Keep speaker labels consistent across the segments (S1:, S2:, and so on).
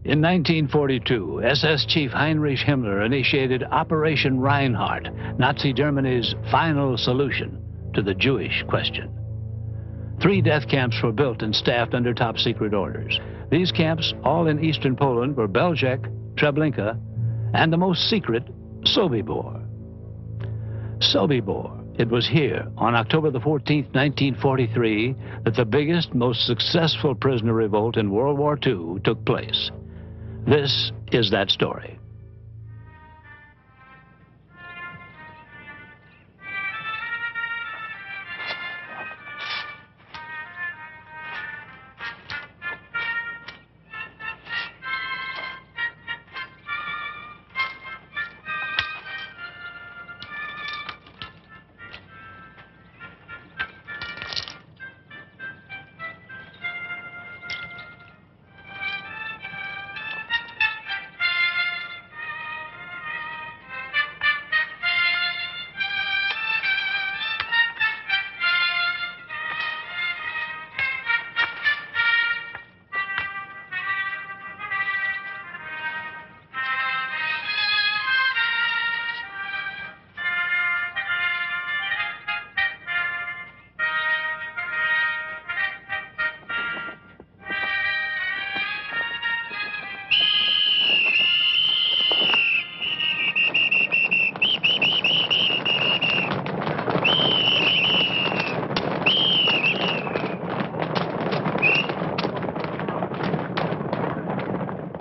S1: In 1942, SS Chief Heinrich Himmler initiated Operation Reinhardt, Nazi Germany's final solution to the Jewish question. 3 death camps were built and staffed under top-secret orders. These camps, all in eastern Poland, were Belzec, Treblinka, and the most secret, Sobibor. Sobibor. It was here, on October the 14th, 1943, that the biggest, most successful prisoner revolt in World War II took place. This is that story.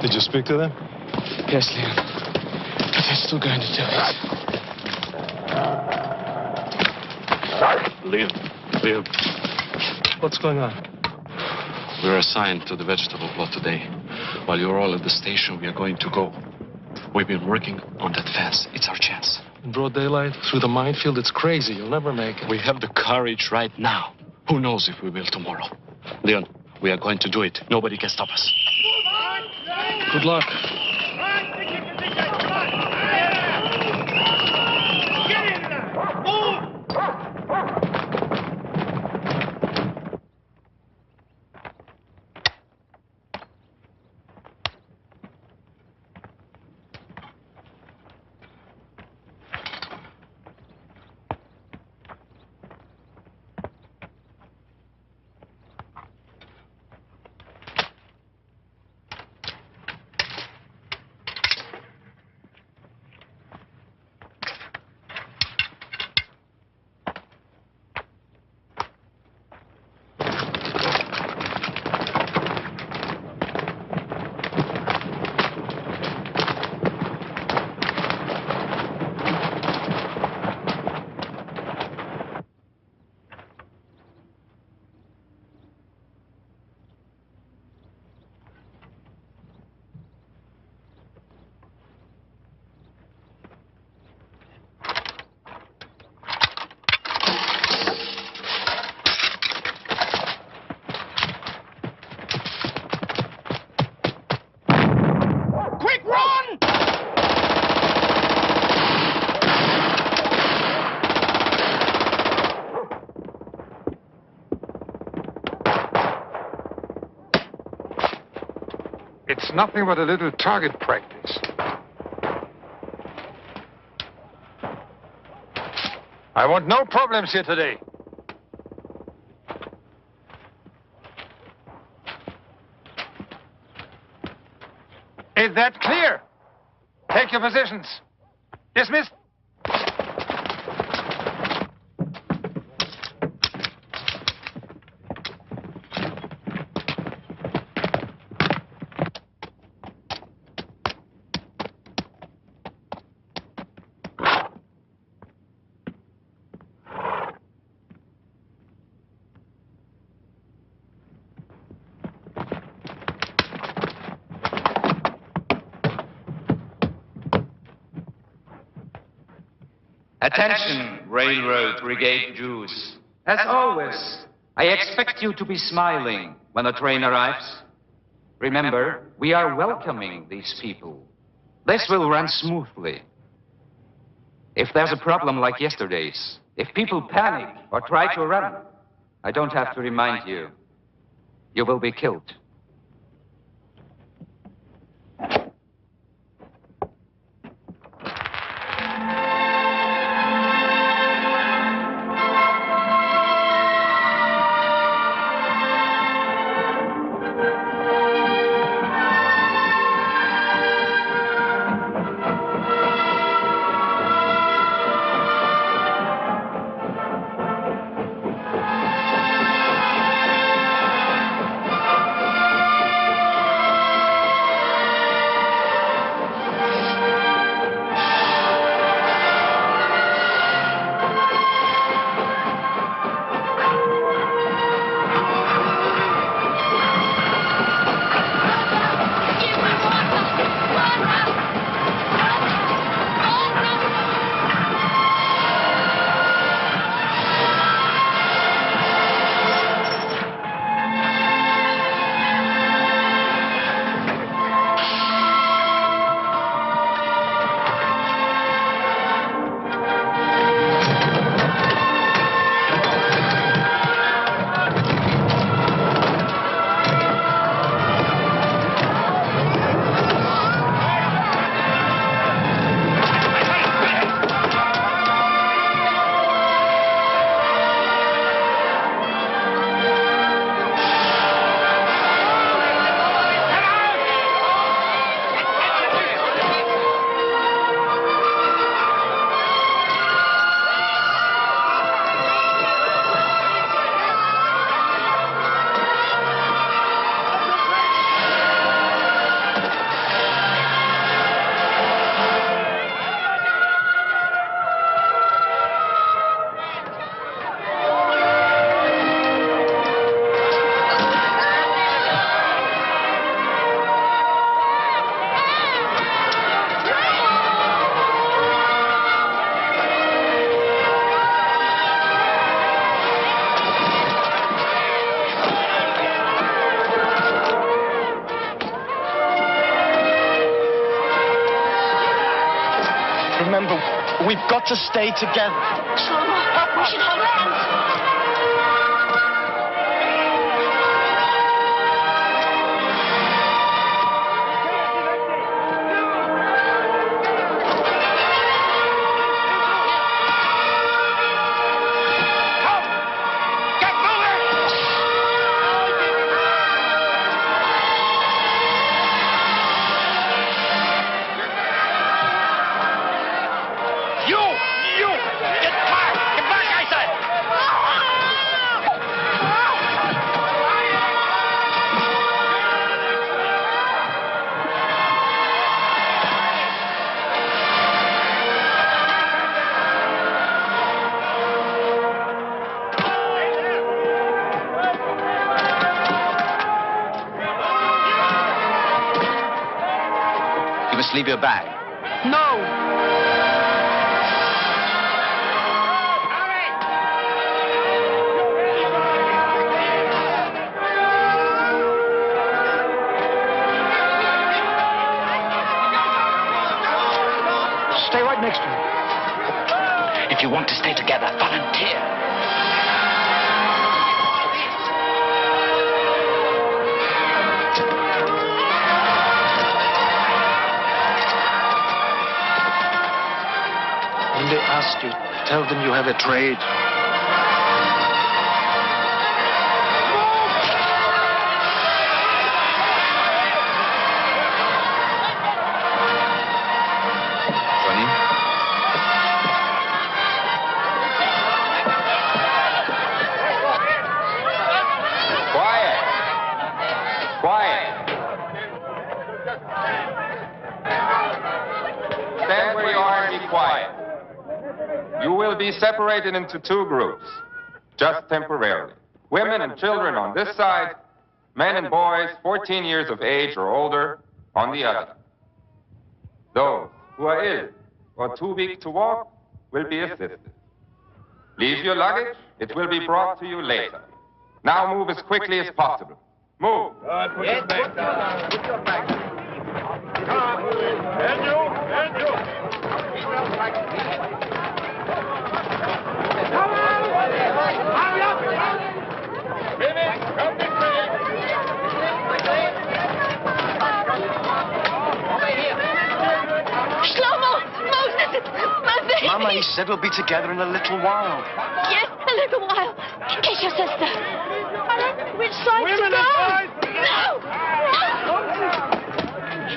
S2: Did you speak to them?
S3: Yes, Leon. But they're still going to do it.
S2: Leon. What's going on?
S4: We were assigned to the vegetable plot today. While you're all at the station, we are going to go. We've been working on that fence. It's our chance.
S2: In broad daylight, through the minefield, it's crazy. You'll never make it.
S4: We have the courage right now. Who knows if we will tomorrow? Leon, we are going to do it. Nobody can stop us.
S2: Good luck.
S5: It's nothing but a little target practice. I want no problems here today. Is that clear? Take your positions. Dismissed.
S6: Attention, Railroad Brigade Jews. As always, I expect you to be smiling when the train arrives. Remember, we are welcoming these people. This will run smoothly. If there's a problem like yesterday's, if people panic or try to run, I don't have to remind you. You will be killed.
S7: Remember, we've got to stay together.
S8: Shlomo, we should hold hands.
S6: Leave your bag.
S7: No!
S1: Stay right next to me.
S6: If you want to stay together, volunteer.
S2: When they ask you, tell them you have a trade.
S6: Johnny?
S9: Quiet! Quiet! Stand where you are and be quiet. You will be separated into two groups, just temporarily. Women and children on this side, men and boys 14 years of age or older on the other. Those who are ill or too weak to walk will be assisted. Leave your luggage, it will be brought to you later. Now move as quickly as possible. Move!
S5: Put your back down. Put your back down. Come on, move in. And you, and you. Come on! Hurry up! Women, come this way.
S8: Shlomo! Moses! My baby!
S7: Mama, he said we'll be together in a little while.
S8: Yes, a little while. Kiss your sister. Which side
S5: Women
S8: to go?
S5: aside!
S8: No!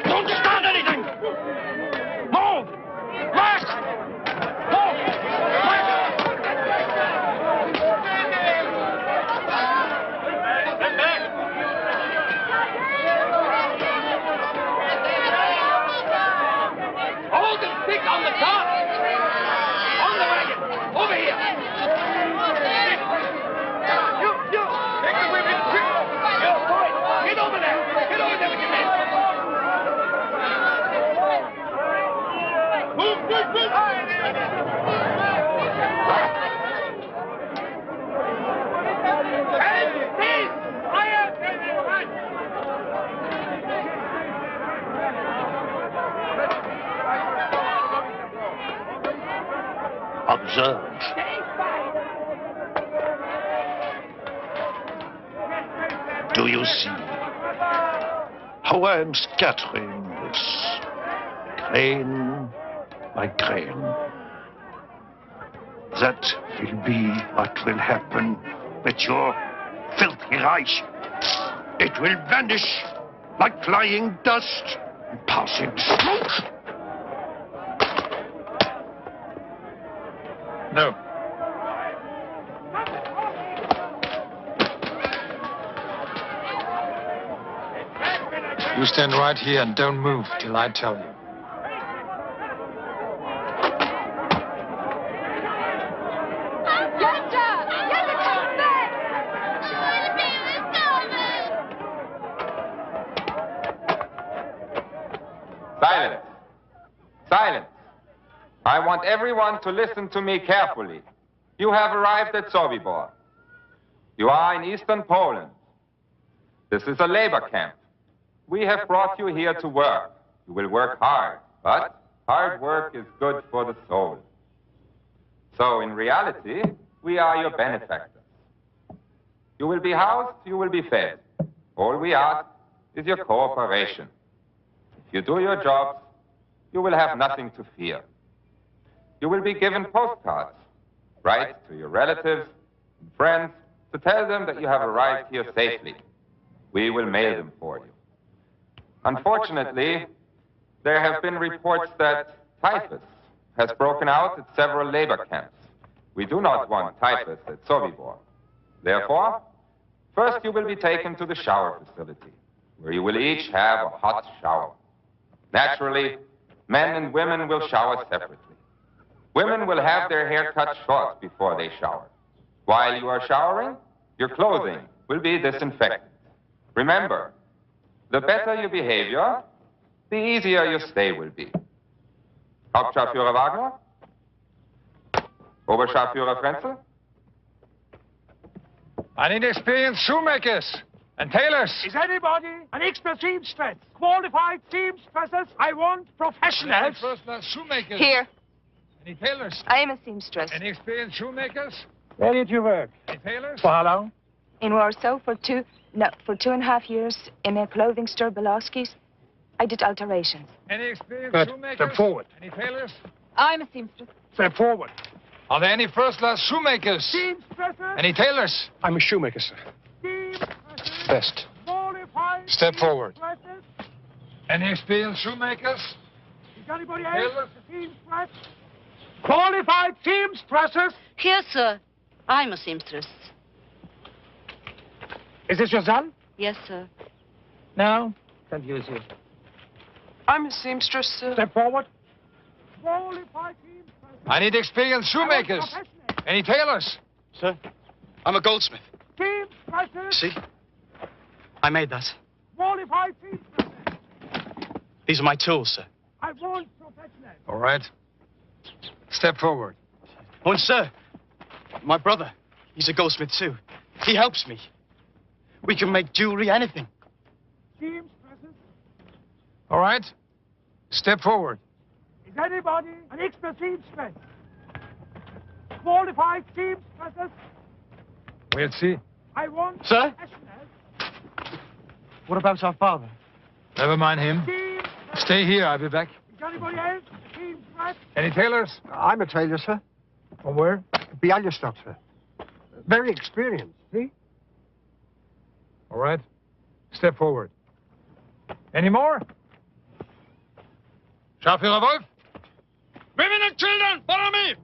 S5: Don't start anything! Move! March! Move! March! Stand back! Hold the stick on the top! On the wagon! Over here! You! Take the women! Quick! You, boy! Get over there! Get over there with your men! Move, move, move! Hey, please! Fire!
S1: Observe.
S10: Do you see how I am scattering this grain by grain? That will be what will happen with your filthy Reich. It will vanish like flying dust and passing smoke.
S5: No. You stand right here and don't move till I tell you.
S9: Silence. Silence. I want everyone to listen to me carefully. You have arrived at Sobibor. You are in eastern Poland. This is a labor camp. We have brought you here to work. You will work hard, but hard work is good for the soul. So, in reality, we are your benefactors. You will be housed, you will be fed. All we ask is your cooperation. If you do your jobs, you will have nothing to fear. You will be given postcards. Write to your relatives and friends to tell them that you have arrived here safely. We will mail them for you. Unfortunately, there have been reports that typhus has broken out at several labor camps. We do not want typhus at Sobibor. Therefore, first you will be taken to the shower facility, where you will each have a hot shower. Naturally, men and women will shower separately. Women will have their hair cut short before they shower. While you are showering, your clothing will be disinfected. Remember, the better your behavior, the easier your stay will be. Hauptscharführer Wagner? Oberscharführer Frenzel?
S5: I need experienced shoemakers and tailors.
S11: Is anybody an expert seamstress? Qualified seamstresses? I want professionals.
S5: First-class shoemakers.
S12: Here.
S5: Any tailors?
S12: I am a seamstress.
S5: Any experienced shoemakers?
S11: Where did you work?
S5: Any tailors?
S11: For how long?
S12: In Warsaw for 2.5 years in a clothing store, Belowski's. I did alterations.
S5: Any experienced
S11: Good.
S5: shoemakers?
S11: Step forward.
S5: Any tailors?
S12: I'm a seamstress.
S11: Step forward.
S5: Are there any first-class shoemakers?
S11: Seamstresses?
S5: Any tailors?
S11: I'm a shoemaker, sir.
S5: Seamstresses?
S11: Best.
S5: Qualified
S11: Step forward.
S5: seamstresses? Any experienced shoemakers?
S11: Is anybody
S5: Tailors?
S11: else a seamstress? Qualified seamstresses?
S8: Yes, sir. I'm a seamstress.
S11: Is this your son?
S8: Yes, sir.
S11: No. Can't use you.
S13: I'm a seamstress, sir.
S11: Step forward.
S5: Qualified seamstresses? I need experienced shoemakers. Any tailors?
S7: Sir, I'm a goldsmith.
S11: Seamstresses?
S7: See? I made that.
S11: Qualified seamstresses?
S7: These are my tools, sir.
S11: I want professionals.
S5: All right. Step forward.
S7: Oh, and sir, my brother, he's a goldsmith too. He helps me. We can make jewelry, anything.
S11: Seamstresses?
S5: All right. Step forward.
S11: Is anybody an expert seamstress? Qualified seamstresses?
S5: We'll see.
S11: I want
S7: Sir?
S11: professionals.
S7: What about our father?
S5: Never mind him.
S11: Seamstresses?
S5: Stay here. I'll be back.
S11: Is anybody else a seamstress?
S5: Any tailors?
S14: I'm a tailor, sir.
S5: From where?
S14: Bialystok, sir. Very experienced, see?
S5: All right. Step forward. Any more? Scharführer Wolf? Women and children, follow me!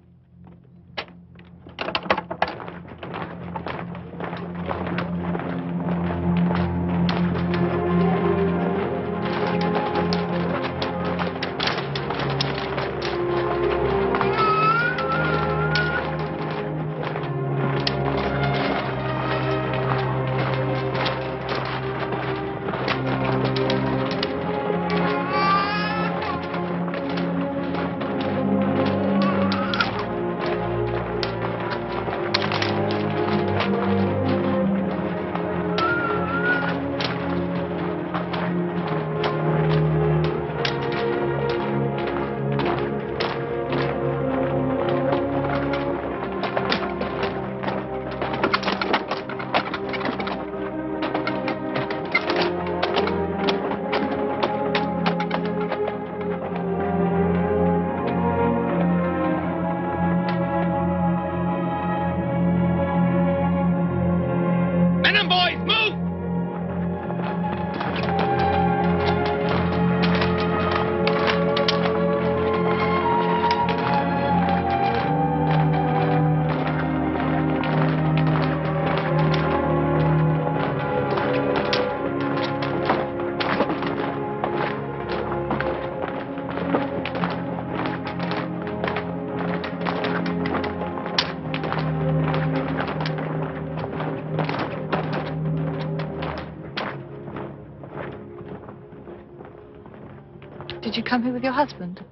S12: Did you come here with your husband?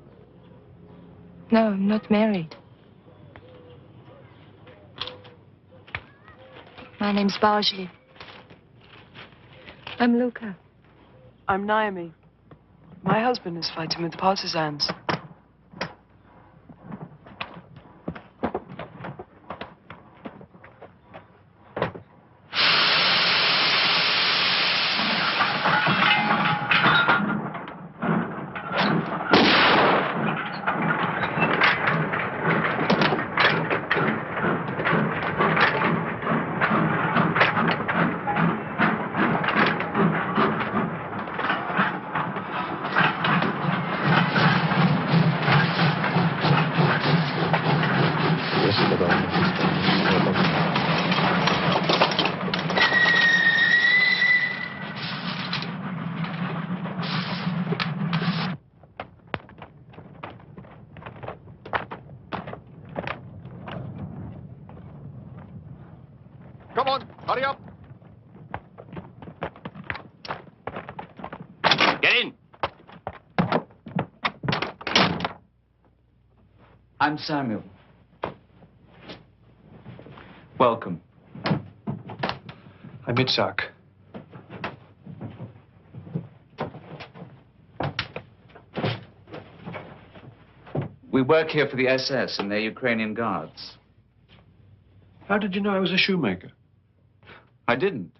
S12: No, I'm not married. My name's Barjli. I'm Luca.
S13: I'm Naomi. My husband is fighting with the partisans.
S10: Hurry up. Get in.
S6: I'm Samuel. Welcome.
S14: I'm Itzhak.
S6: We work here for the SS and their Ukrainian guards.
S14: How did you know I was a shoemaker?
S6: I didn't.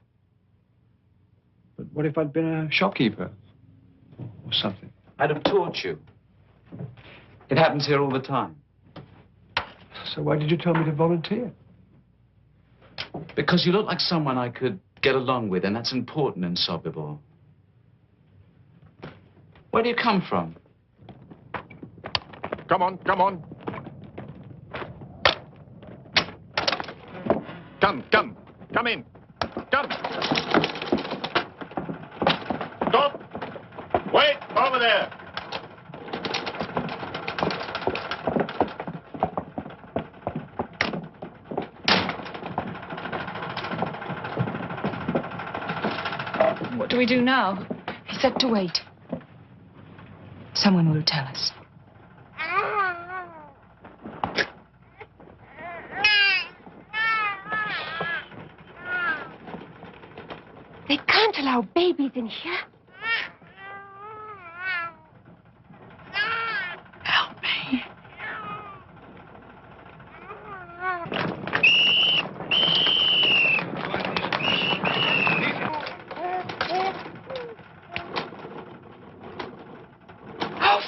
S14: But what if I'd been a shopkeeper? Or something?
S6: I'd have taught you. It happens here all the time.
S14: So why did you tell me to volunteer?
S6: Because you look like someone I could get along with, and that's important in Sobibor. Where do you come from?
S10: Come on, come on. Come in. Come. Stop. Wait, over there.
S12: What do we do now? He said to wait. Someone will tell us.
S8: They can't allow babies in here.
S12: Help me.
S13: How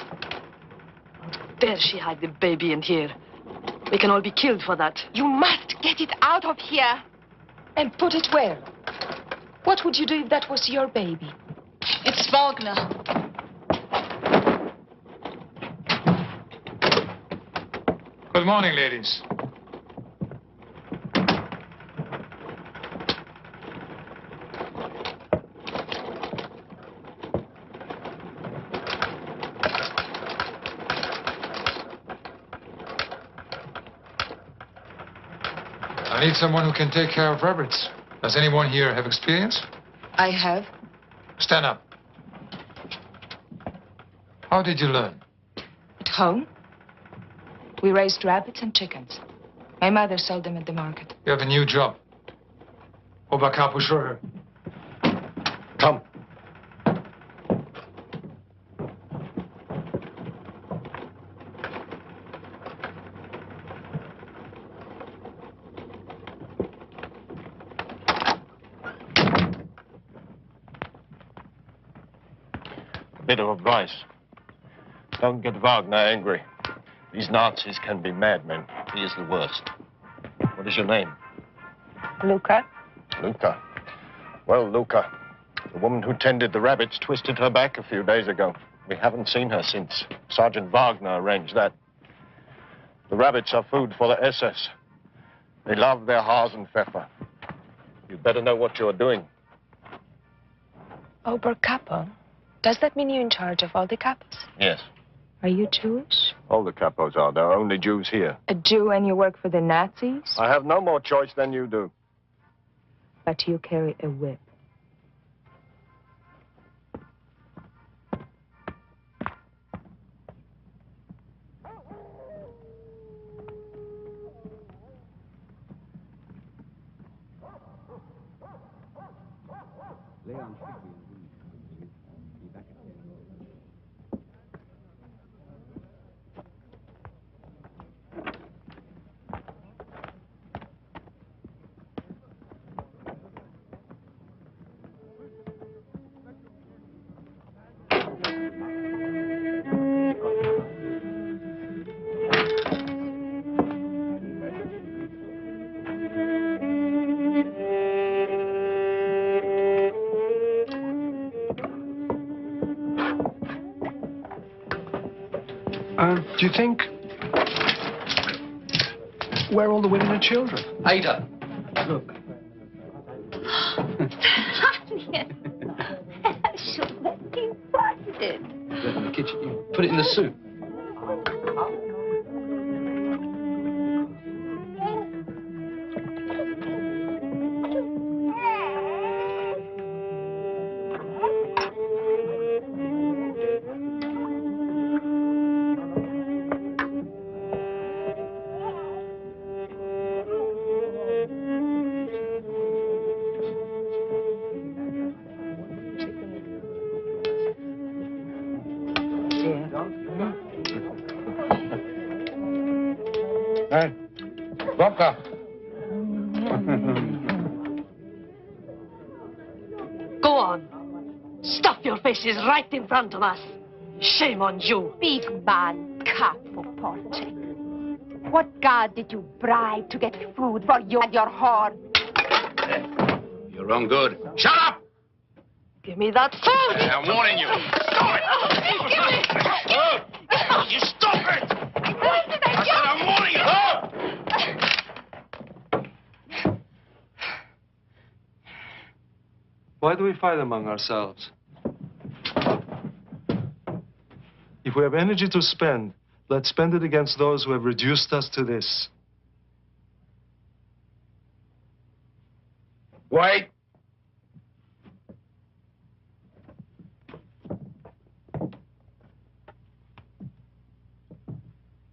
S13: dare she hide the baby in here? We can all be killed for that.
S8: You must get it out of here.
S12: And put it where? What would you do if that was your baby?
S8: It's Wagner.
S2: Good morning, ladies. I need someone who can take care of rabbits. Does anyone here have experience?
S12: I have.
S2: Stand up. How did you learn?
S12: At home, we raised rabbits and chickens. My mother sold them at the market.
S2: You have a new job. Oberkapuschur.
S10: Come. Bit of advice. Don't get Wagner angry. These Nazis can be madmen. He is the worst. What is your name?
S12: Luca?
S10: Luca. Well, Luca, the woman who tended the rabbits twisted her back a few days ago. We haven't seen her since. Sergeant Wagner arranged that. The rabbits are food for the SS. They love their Hasenpfeffer. You'd better know what you're doing.
S12: Oberkapo? Does that mean you're in charge of all the capos?
S10: Yes.
S12: Are you Jewish?
S10: All the capos are. There are only Jews here.
S12: A Jew and you work for the Nazis?
S10: I have no more choice than you do.
S12: But you carry a whip.
S14: Do you think... where are all the women and children?
S6: Ada, look.
S8: So fucking busted.
S6: In the kitchen. You put it in the soup.
S12: dear.
S14: Hey, vodka.
S13: Go on. Stuff your faces right in front of us. Shame on you.
S12: Big man, cat for portrait. What god did you bribe to get food for you and your whore?
S15: You're wrong good. Shut up!
S13: Give me that food!
S15: I'm warning you. Stop it! You stop it! I said I'm warning you.
S16: Why do we fight among ourselves? If we have energy to spend, let's spend it against those who have reduced us to this.
S15: Wait.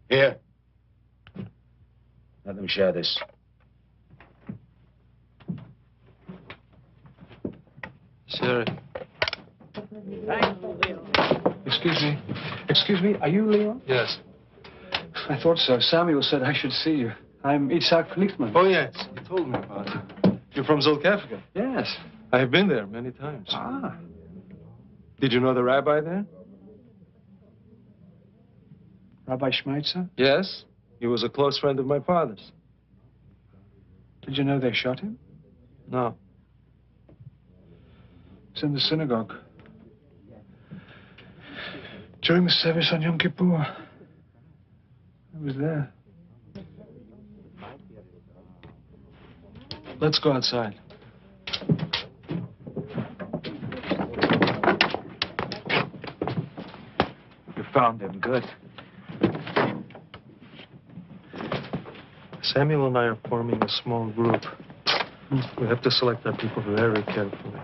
S15: Here. Let them share this.
S16: Sherry.
S14: Excuse me, are you Leon?
S16: Yes.
S14: I thought so. Samuel said I should see you. I'm Isaac Lichtman.
S16: Oh, yes. You told me about it. You're from Zulkafka?
S14: Yes.
S16: I have been there many times.
S14: Ah.
S16: Did you know the rabbi there?
S14: Rabbi Schmeitzer?
S16: Yes. He was a close friend of my father's.
S14: Did you know they shot him?
S16: No.
S14: It's in the synagogue. During the service on Yom Kippur. I was there.
S16: Let's go outside.
S14: You found him. Good.
S16: Samuel and I are forming a small group. We have to select our people very carefully.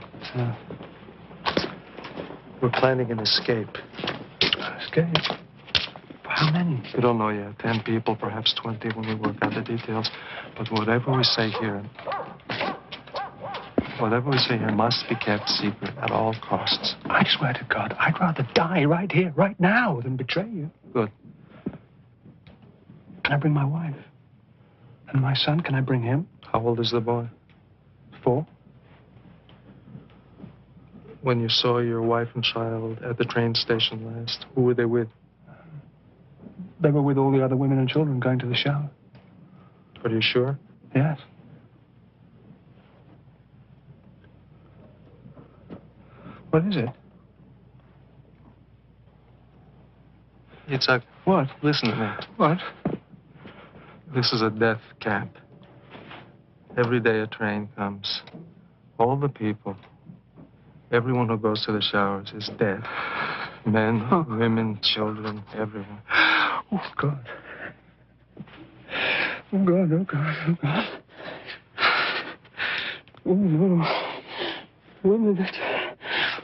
S16: We're planning an escape.
S14: Escape? How many?
S16: We don't know yet. 10 people, perhaps 20 when we work out the details. But whatever we say here must be kept secret at all costs.
S14: I swear to God, I'd rather die right here, right now, than betray you.
S16: Good.
S14: Can I bring my wife? And my son, can I bring him?
S16: How old is the boy?
S14: 4.
S16: When you saw your wife and child at the train station last, who were they with?
S14: They were with all the other women and children going to the shower.
S16: Are you sure?
S14: Yes. What is it?
S16: Yitzhak.
S14: What?
S16: Listen to me.
S14: What?
S16: This is a death camp. Every day a train comes. All the people, everyone who goes to the showers is dead. Men, women, children, everyone.
S14: Oh, God. Oh, God, oh, God, oh, God. Oh, no. Women that...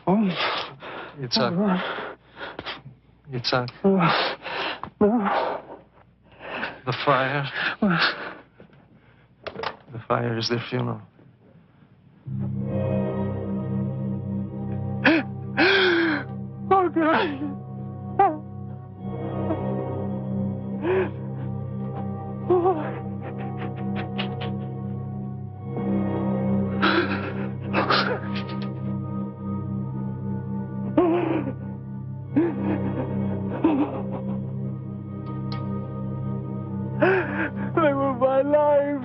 S14: Oh.
S16: Yitzhak.
S14: Oh,
S16: Yitzhak.
S14: oh, no.
S16: The fire.
S14: What?
S16: The fire is their funeral.
S14: Oh, God. They were my life.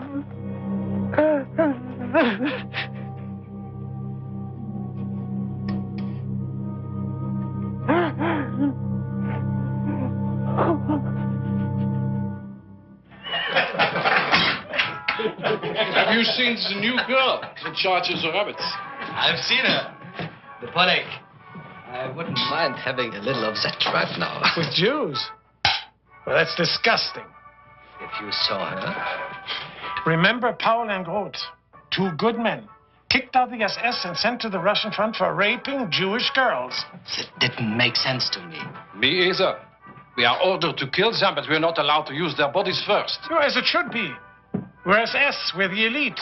S15: Have you seen the new girl in charge of the rabbits?
S7: I've seen her. The Polek. I wouldn't mind having a little of that right now.
S11: With Jews? Well, that's disgusting.
S7: If you saw her.
S11: Remember Paul and Groth, 2 good men, kicked out the SS and sent to the Russian front for raping Jewish girls.
S7: It didn't make sense to me.
S15: Me either. We are ordered to kill them, but we're not allowed to use their bodies first.
S11: No, as it should be. We're SS, we're the elite.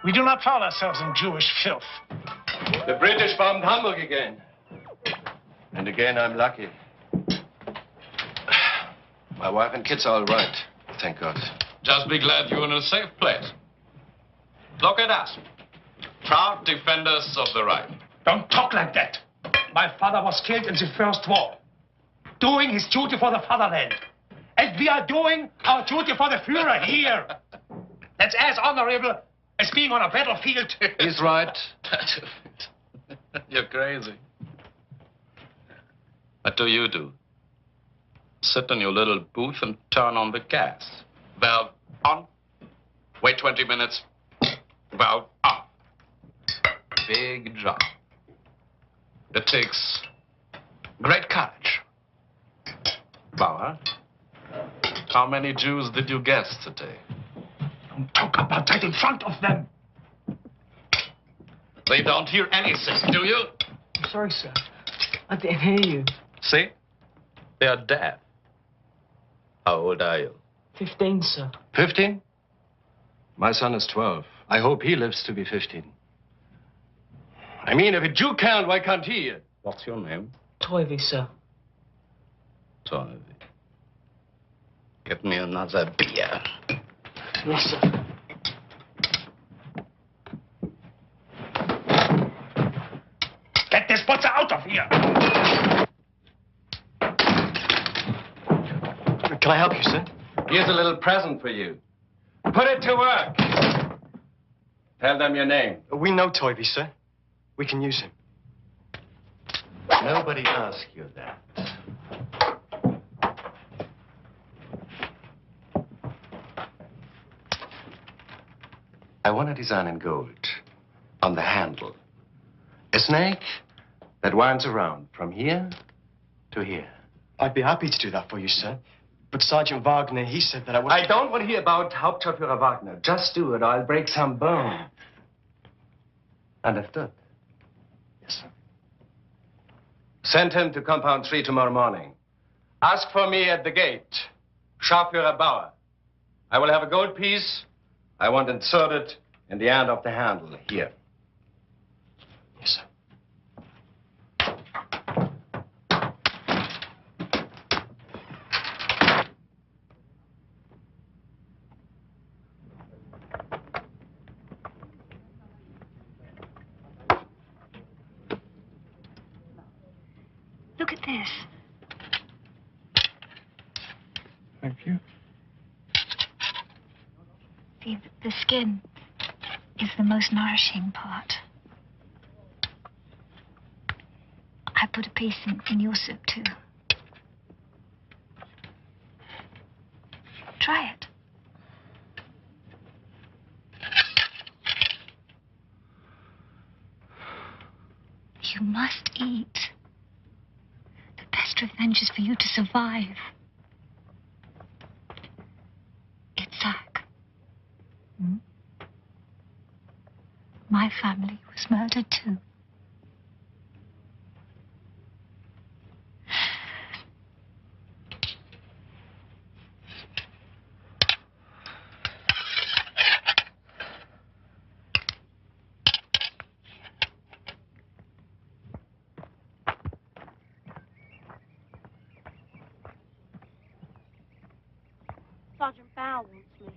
S11: We do not foul ourselves in Jewish filth.
S10: The British bombed Hamburg again. And again, I'm lucky. My wife and kids are all right. Thank God.
S15: Just be glad you're in a safe place. Look at us. Proud defenders of the right.
S11: Don't talk like that. My father was killed in the First War, doing his duty for the fatherland. And we are doing our duty for the Führer here. That's as honorable as being on a battlefield.
S10: He's right.
S15: You're crazy. What do you do? Sit in your little booth and turn on the gas. Valve on. Wait 20 minutes. Valve on. Big job. It takes great courage. Bauer, how many Jews did you guess today?
S11: Don't talk about that in front of them.
S15: They don't hear anything, do you?
S13: I'm sorry, sir. I didn't hear you.
S15: See? They are deaf. How old are you?
S13: 15, sir.
S10: 15? My son is 12. I hope he lives to be 15. I mean, if a Jew can't, why can't he?
S15: What's your name?
S13: Toivy, sir.
S15: Toivy. Get me another beer.
S13: Yes, sir.
S11: Get this butcher out of here.
S7: Can I help you, sir?
S10: Here's a little present for you. Put it to work. Tell them your name.
S7: We know Toivy, sir. We can use him.
S10: Nobody asked you that. I want a design in gold on the handle. A snake that winds around from here to here.
S7: I'd be happy to do that for you, sir. But Sergeant Wagner, he said that I was...
S10: I don't want to hear about Hauptscharführer Wagner. Just do it or I'll break some bone. Understood? Yes, sir. Send him to Compound 3 tomorrow morning. Ask for me at the gate. Scharführer Bauer. I will have a gold piece. I want inserted in the end of the handle here. Yes, sir.
S8: Look at this.
S14: Thank you.
S8: The skin is the most nourishing part. I put a piece in your soup, too. Try it. You must eat. The best revenge is for you to survive. Itzhak. Hmm? My family was murdered, too.
S17: Sergeant Bauer wants me.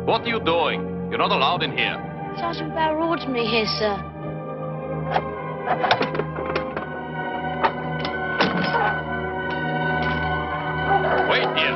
S15: What are you doing? You're not allowed in here.
S17: Sergeant Bauer ordered me here, sir.
S5: Wait here.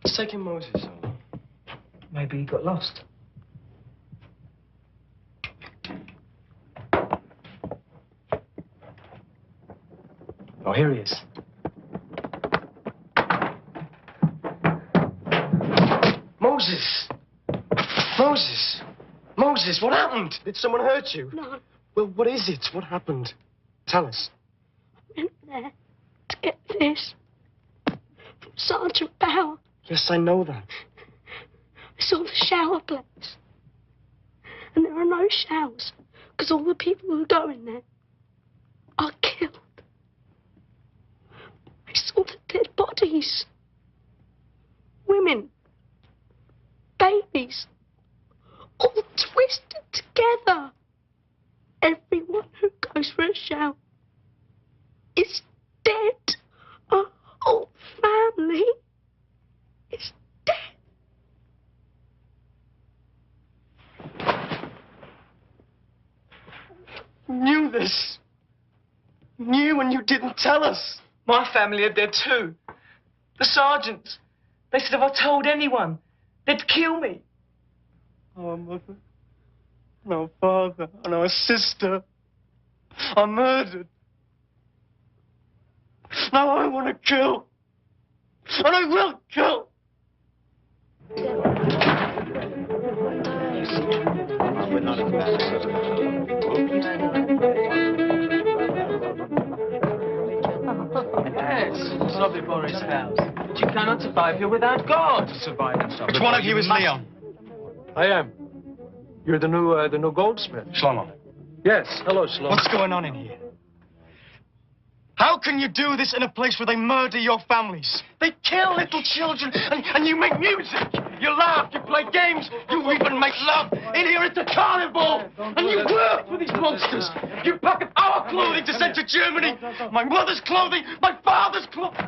S7: What's taking Moses so long? Maybe he got lost. Oh, here he is. Moses! Moses! Moses, what happened? Did someone hurt you?
S17: No.
S7: Well, what is it? What happened? Tell us.
S17: I went there to get this from Sergeant Bauer.
S7: Yes, I know that.
S17: I saw the shower place. And there are no showers because all the people who go in there are killed. I saw the dead bodies. Women. Babies. All twisted together. Everyone who goes for a shower is dead. Our whole family is dead.
S7: You knew this. You knew and you didn't tell us.
S18: My family are dead too. The sergeants. They said if I told anyone, they'd kill me.
S7: Our mother, and our father, and our sister are murdered. Now I want to kill. And I will kill.
S10: We're not
S18: Yes, Sobby Boris House. But you cannot survive here without God. Survive and survive.
S7: Which one of you is Leon?
S16: I am. You're the new goldsmith.
S7: Shlomo.
S16: Yes. Hello, Shlomo.
S7: What's going on in here? How can you do this in a place where they murder your families? They kill little children, and you make music. You laugh, you play games, you even make love. In here it's a carnival, and you work for these monsters. You pack up our clothing to send to Germany. My mother's clothing, my father's clothing.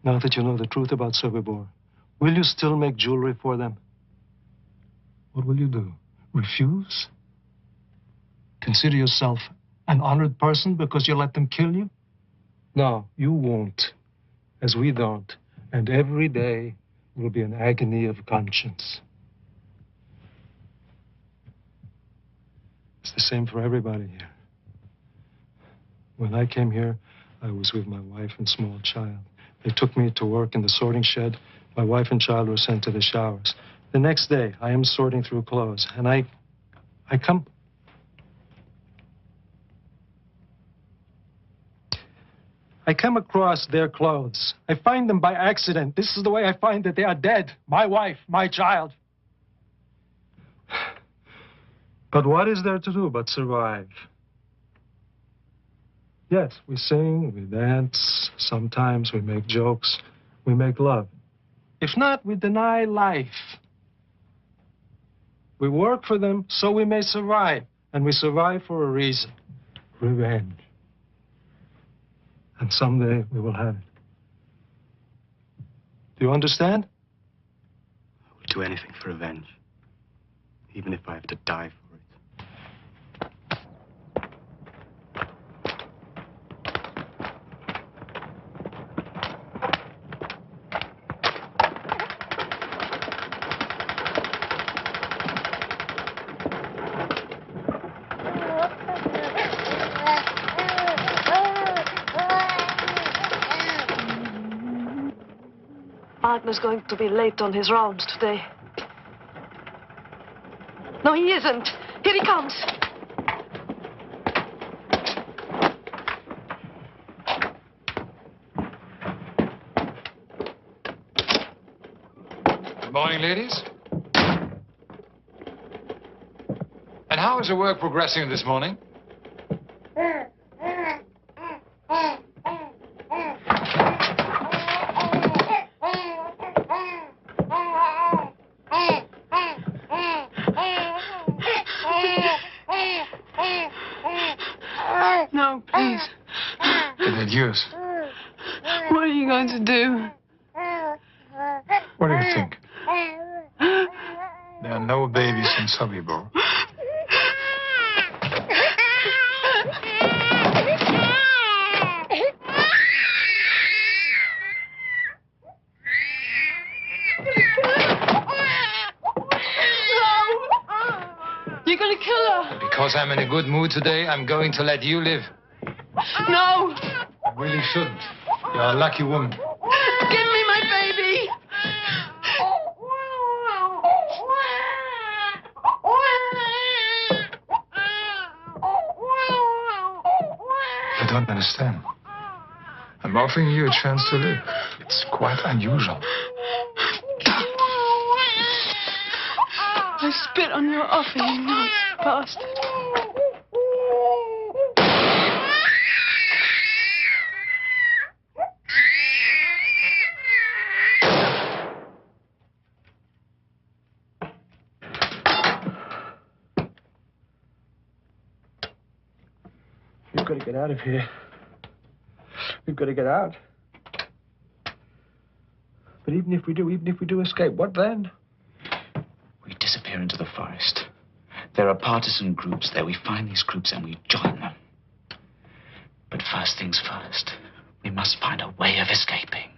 S16: Now that you know the truth about Sobibor, will you still make jewelry for them? What will you do? Refuse? Consider yourself an honored person because you let them kill you? No, you won't, as we don't. And every day will be an agony of conscience. It's the same for everybody here. When I came here, I was with my wife and small child. They took me to work in the sorting shed. My wife and child were sent to the showers. The next day, I am sorting through clothes, and I come across their clothes. I find them by accident. This is the way I find that they are dead. My wife, my child. But what is there to do but survive? Yes, we sing, we dance, sometimes we make jokes, we make love. If not, we deny life. We work for them so we may survive, and we survive for a reason: revenge. And someday we will have it. Do you understand?
S7: I would do anything for revenge.
S16: even if I have to die for it.
S13: Wagner's going to be late on his rounds today. No, he isn't. Here he comes.
S2: Good morning, ladies. And how is the work progressing this morning?
S18: No, please.
S2: Use.
S18: What are you going to do?
S2: What do you think? There are no babies in Sobibor.
S18: You're going to kill her.
S2: Because I'm in a good mood today, I'm going to let you live.
S18: No.
S2: You really shouldn't. You're a lucky woman.
S18: Give me my baby.
S2: I don't understand. I'm offering you a chance to live. It's quite unusual.
S18: I spit on your offer, you naughty bastard.
S14: We've got to get out of here. We've got to get out. But even if we do escape, what then?
S19: We disappear into the forest. There are partisan groups there. We find these groups and we join them. But first things first, we must find a way of escaping.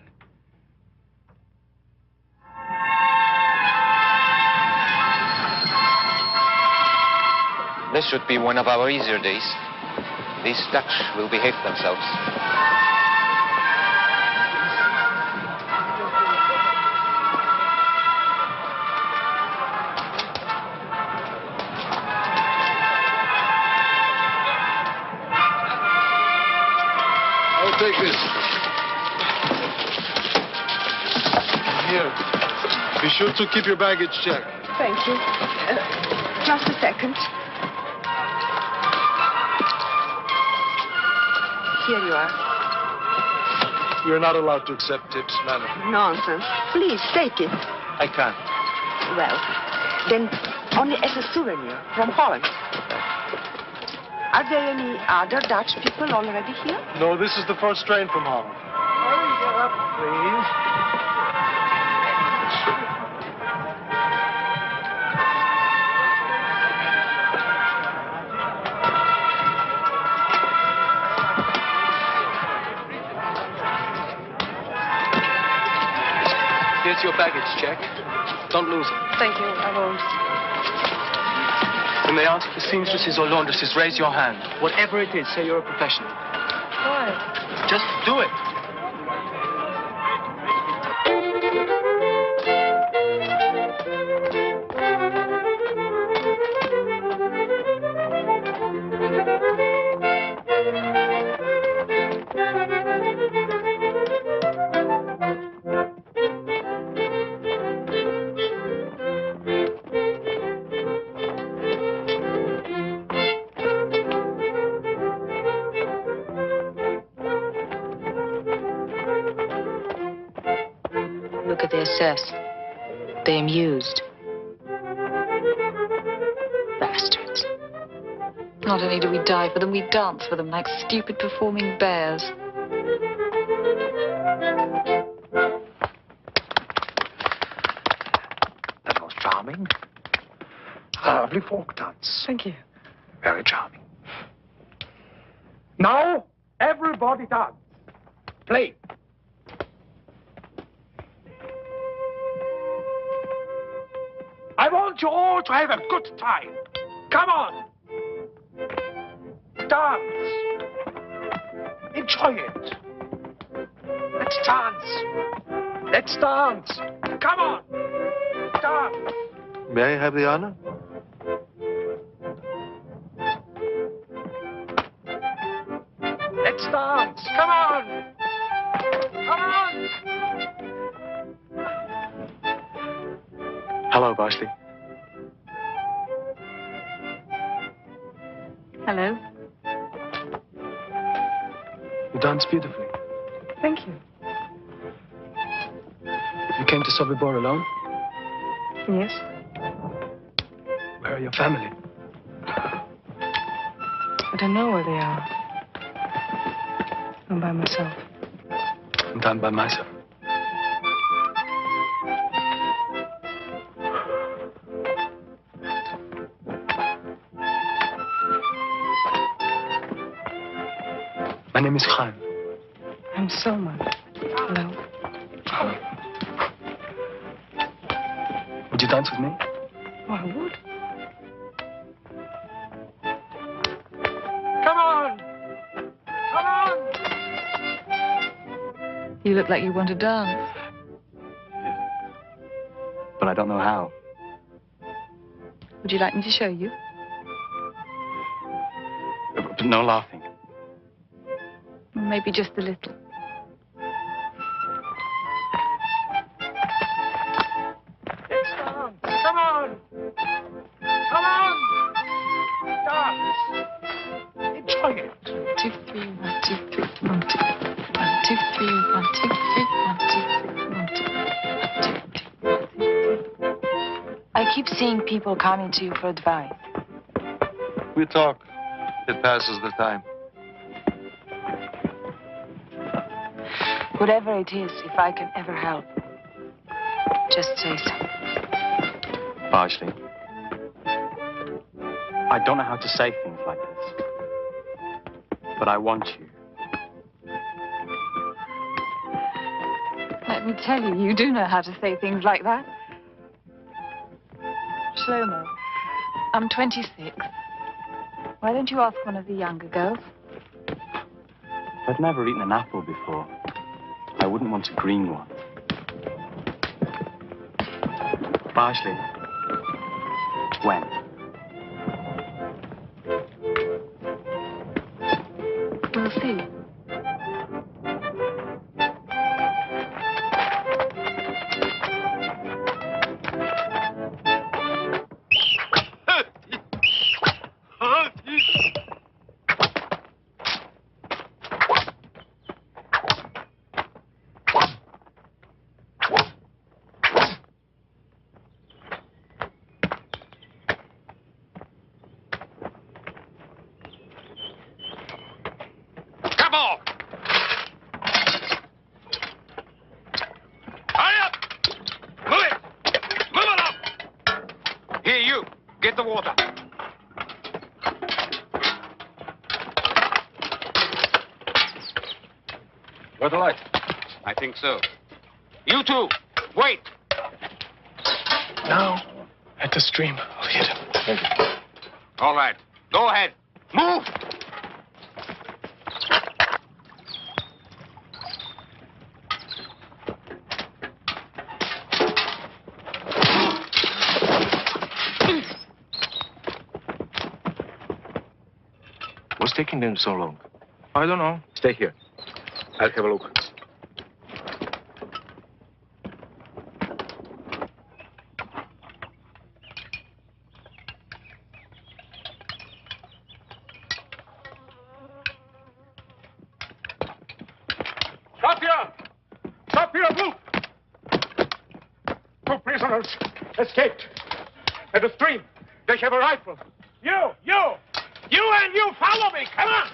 S20: This should be one of our easier days. These Dutch will behave themselves.
S10: I'll take this. Here. Be sure to keep your baggage checked.
S12: Thank you. Just a second. Here you are.
S10: We're not allowed to accept tips, madam.
S12: Nonsense. Please, take it.
S10: I can't.
S12: Well, then only as a souvenir from Holland. Are there any other Dutch people already here?
S10: No, this is the first train from Holland. Hurry up, please.
S16: Here's your baggage check. Don't lose it.
S13: Thank you, I won't.
S16: When they ask for seamstresses or laundresses, raise your hand. Whatever it is, say you're a professional.
S13: Why?
S16: Just do it.
S12: Look at their cess. They're amused. Bastards.
S8: Not only do we die for them, we dance for them like stupid performing bears.
S19: That was charming.
S11: lovely folk dance.
S13: Thank you.
S11: Very charming. Now, everybody dance. Play. I want you all to have a good time. Come on. Dance. Enjoy it. Let's dance. Let's dance. Come on. Dance.
S16: May I have the honor?
S11: Let's dance. Come on. Come on.
S14: Hello, Barsley.
S13: Hello.
S14: You dance beautifully.
S13: Thank you.
S14: You came to Sobibor alone?
S13: Yes.
S14: Where are your family?
S13: I don't know where they are. I'm by myself.
S14: And I'm by myself. My name is Khan.
S13: I'm Selma. Hello.
S14: Would you dance with me?
S13: Oh, I would.
S11: Come on. Come on.
S13: You look like you want to dance.
S14: But I don't know how.
S13: Would you like me to show you?
S14: But no laughing.
S13: Maybe just a little.
S11: Let's dance. Come on. Come on. Dance. Enjoy it.
S13: 1, 2, 3, 1, 2, 3, 1, 2, 1, 2, 3, 1, 2, 3, 1, 2, 3, 1, 2, 1, 2, 3.
S12: I keep seeing people coming to you for advice.
S16: We talk. It passes the time.
S12: Whatever it is, if I can ever help, just say so.
S14: Barsley. I don't know how to say things like this. But I want you.
S13: Let me tell you, you do know how to say things like that. Shlomo, I'm 26. Why don't you ask one of the younger girls?
S14: I've never eaten an apple before. I wouldn't want a green one. Barsley. When?
S13: We'll see.
S6: Get the water.
S16: Got the light?
S6: I think so. You two, wait.
S14: Now, at the stream, I'll hit him.
S16: Thank you.
S6: All right, go ahead. Move!
S10: What's taking them so long?
S16: I don't know.
S10: Stay here. I'll have a look.
S11: Stop here! Stop here, move! 2 prisoners escaped. At the stream, they have a rifle. You and you follow me, come on!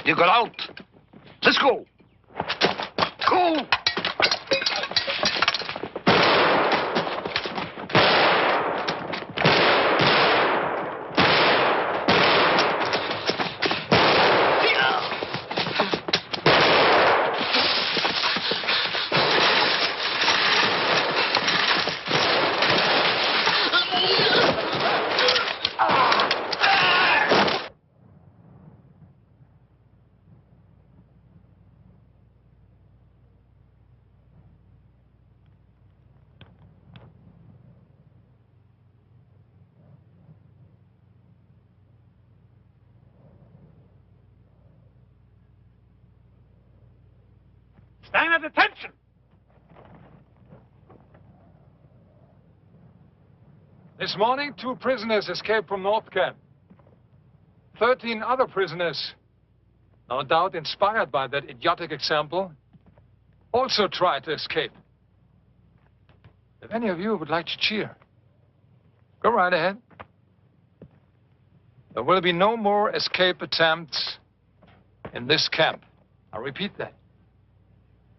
S5: You got out. Let's go. Go! Stand at attention!
S2: This morning, 2 prisoners escaped from North Camp. 13 other prisoners, no doubt inspired by that idiotic example, also tried to escape. If any of you would like to cheer, go right ahead. There will be no more escape attempts in this camp. I repeat that.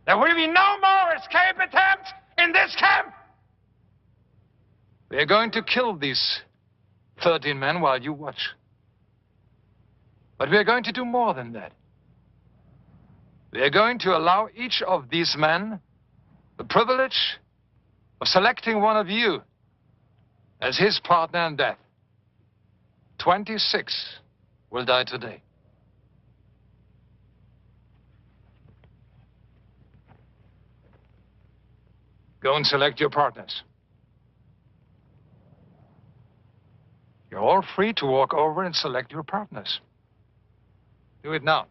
S5: There will be no more escape attempts in this camp!
S2: We are going to kill these 13 men while you watch. But we are going to do more than that. We are going to allow each of these men the privilege of selecting one of you as his partner in death. 26 will die today. Go and select your partners. You're all free to walk over and select your partners. Do it now.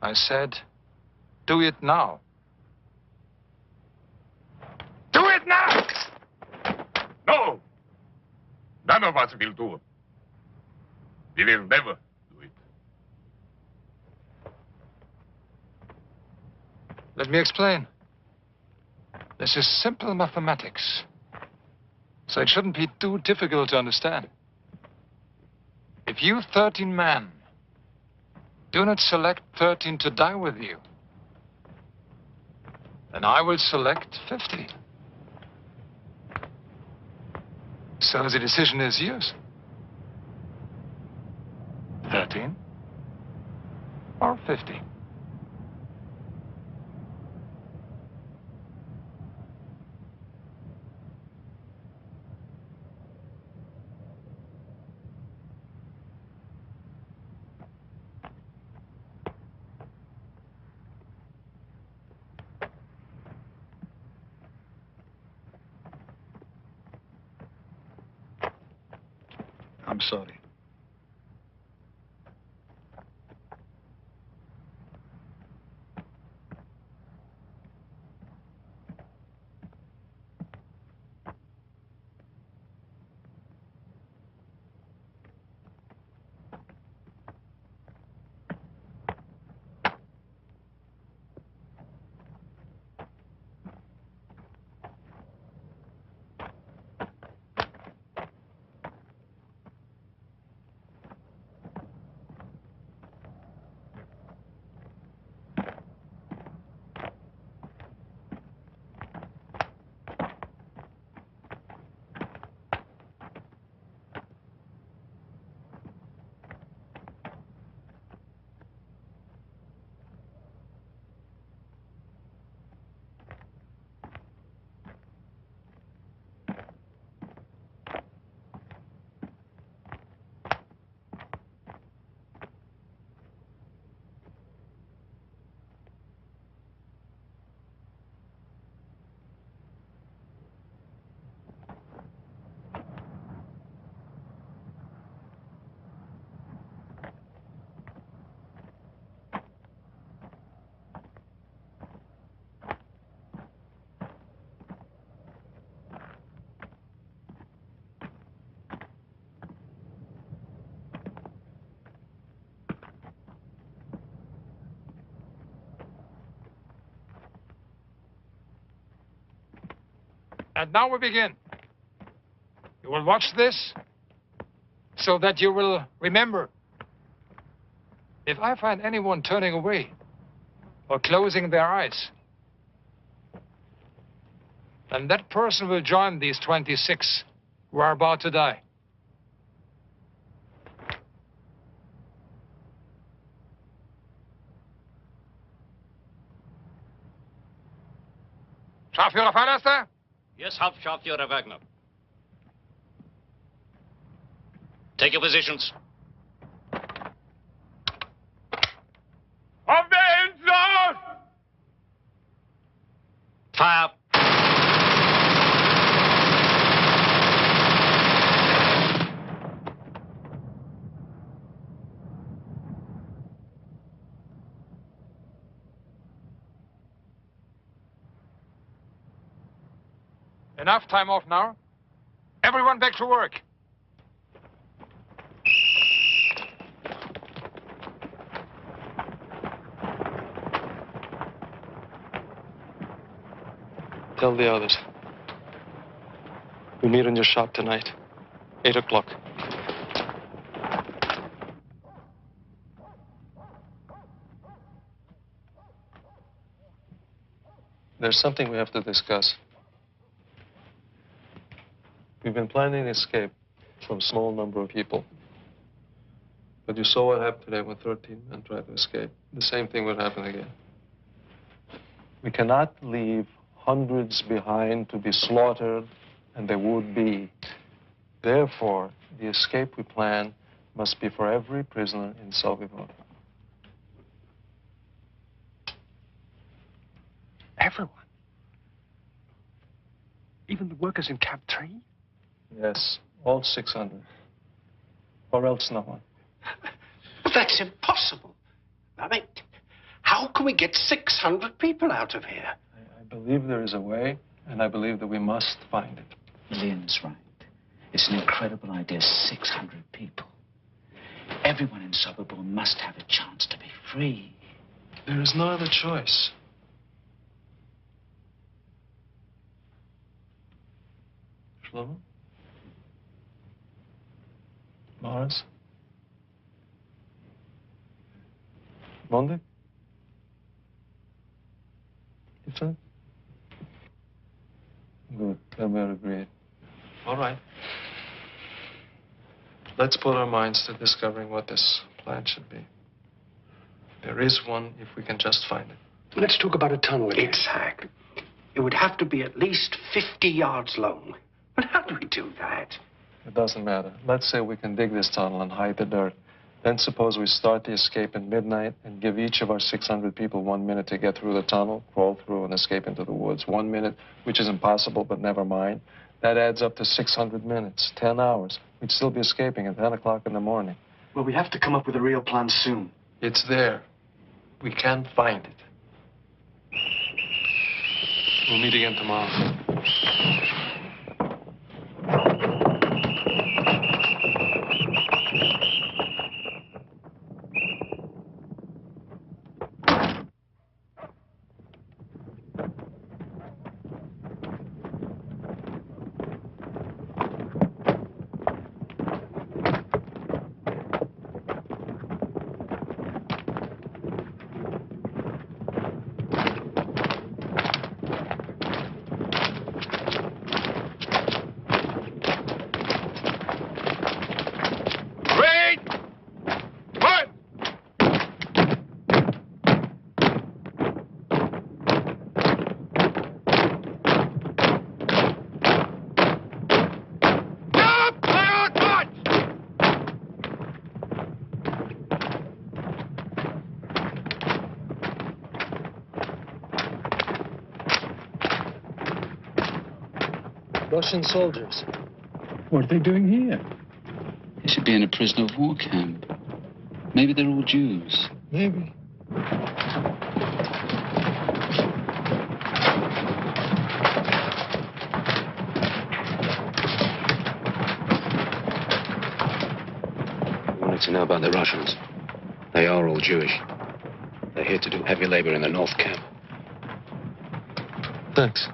S2: I said, do it now.
S5: Do it now!
S21: No! None of us will do it. We will never do it.
S2: Let me explain. This is simple mathematics, so it shouldn't be too difficult to understand. If you 13 men do not select 13 to die with you, then I will select 50. So the decision is yours. 13 or 50.
S14: I'm sorry.
S2: And now we begin. You will watch this so that you will remember. If I find anyone turning away or closing their eyes, then that person will join these 26 who are about to die.
S21: Scharführer Vallaster?
S22: Yes, Hauptscharführer Wagner. Take your positions.
S5: Auf der Insel!
S22: Fire!
S2: Enough time off now. Everyone back to work.
S16: Tell the others. We meet in your shop tonight, 8 o'clock. There's something we have to discuss. We've been planning an escape from a small number of people. But you saw what happened today when 13 men tried to escape. The same thing would happen again. We cannot leave hundreds behind to be slaughtered, and they would be. Therefore, the escape we plan must be for every prisoner in Sobibor.
S7: Everyone? Even the workers in Camp 3?
S16: Yes, all 600. Or else no one.
S11: But that's impossible. I mean, how can we get 600 people out of here?
S16: I believe there is a way, and I believe that we must find it.
S19: Leon's right. It's an incredible idea, 600 people. Everyone in Sobibor must have a chance to be free.
S16: There is no other choice. Shlomo? Morris? Monday? Ethan? Good, then we're agreed. All right. Let's put our minds to discovering what this plan should be. There is one if we can just find it.
S11: Let's talk about a tunnel again. Exactly. It would have to be at least 50 yards long. But how do we do that?
S16: It doesn't matter. Let's say we can dig this tunnel and hide the dirt. Then suppose we start the escape at midnight and give each of our 600 people 1 minute to get through the tunnel, crawl through, and escape into the woods. 1 minute, which is impossible, but never mind. That adds up to 600 minutes, 10 hours. We'd still be escaping at 10 o'clock in the morning.
S7: Well, we have to come up with a real plan soon.
S16: It's there. We can find it. We'll meet again tomorrow. Russian soldiers.
S14: What are they doing here?
S19: They should be in a prisoner of war camp. Maybe they're all Jews.
S16: Maybe.
S20: We wanted to know about the Russians. They are all Jewish. They're here to do heavy labor in the North Camp.
S16: Thanks.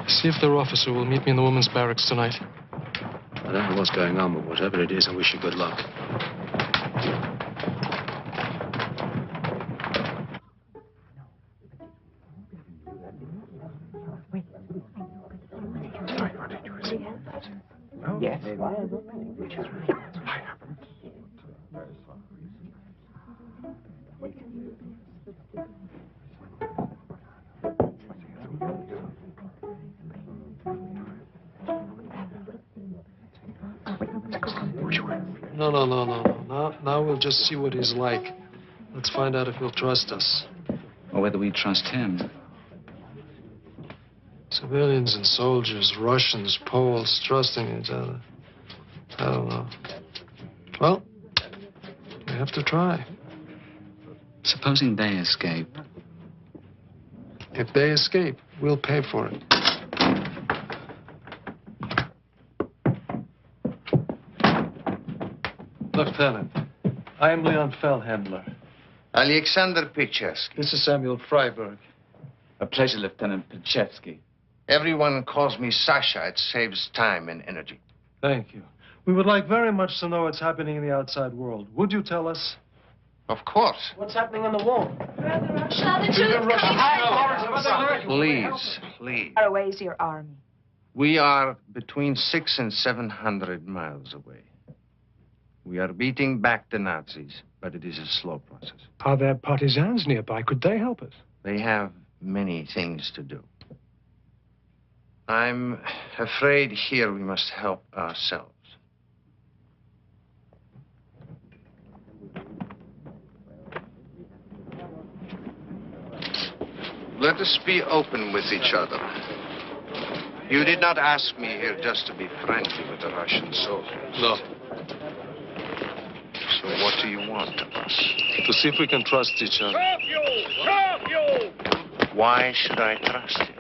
S16: See if their officer will meet me in the women's barracks tonight.
S20: I don't know what's going on, but whatever it is, I wish you good luck.
S11: Yes.
S16: No. Now we'll just see what he's like. Let's find out if he'll trust us.
S19: Or whether we trust him.
S16: Civilians and soldiers, Russians, Poles, trusting each other. I don't know. Well, we have to try.
S19: Supposing they escape.
S16: If they escape, We'll pay for it. Lieutenant, I am Leon Feldhandler.
S3: Alexander Pichevsky.
S16: This is Samuel Freiberg.
S19: A pleasure, Lieutenant Pichevsky.
S3: Everyone calls me Sasha. It saves time and energy.
S16: Thank you. We would like very much to know what's happening in the outside world. Would you tell us?
S3: Of course.
S11: What's happening on the wall?
S3: Please, please.
S12: How away is your army?
S3: We are between 600 and 700 miles away. We are beating back the Nazis, but it is a slow process.
S11: Are there partisans nearby? Could they help us?
S3: They have many things to do. I'm afraid here we must help ourselves. Let us be open with each other. You did not ask me here just to be friendly with the Russian soldiers.
S16: No.
S3: So what do you want of us?
S16: To see if we can trust each other.
S3: Why should I trust you?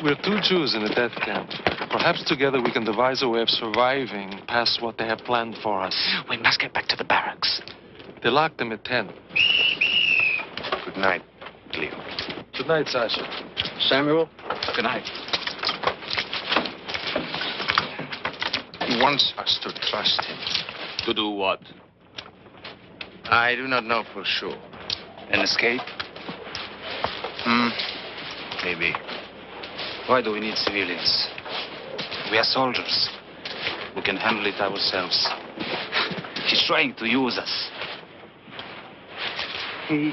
S16: We're two Jews in a death camp. Perhaps together we can devise a way of surviving past what they have planned for us.
S19: We must get back to the barracks.
S16: They locked them at 10.
S3: Good night, Leo.
S16: Good night, Sasha.
S3: Samuel?
S19: Good night.
S3: He wants us to trust him.
S22: To do what?
S3: I do not know for sure.
S19: An escape?
S3: Maybe.
S19: Why do we need civilians? We are soldiers. We can handle it ourselves. He's trying to use us.
S3: He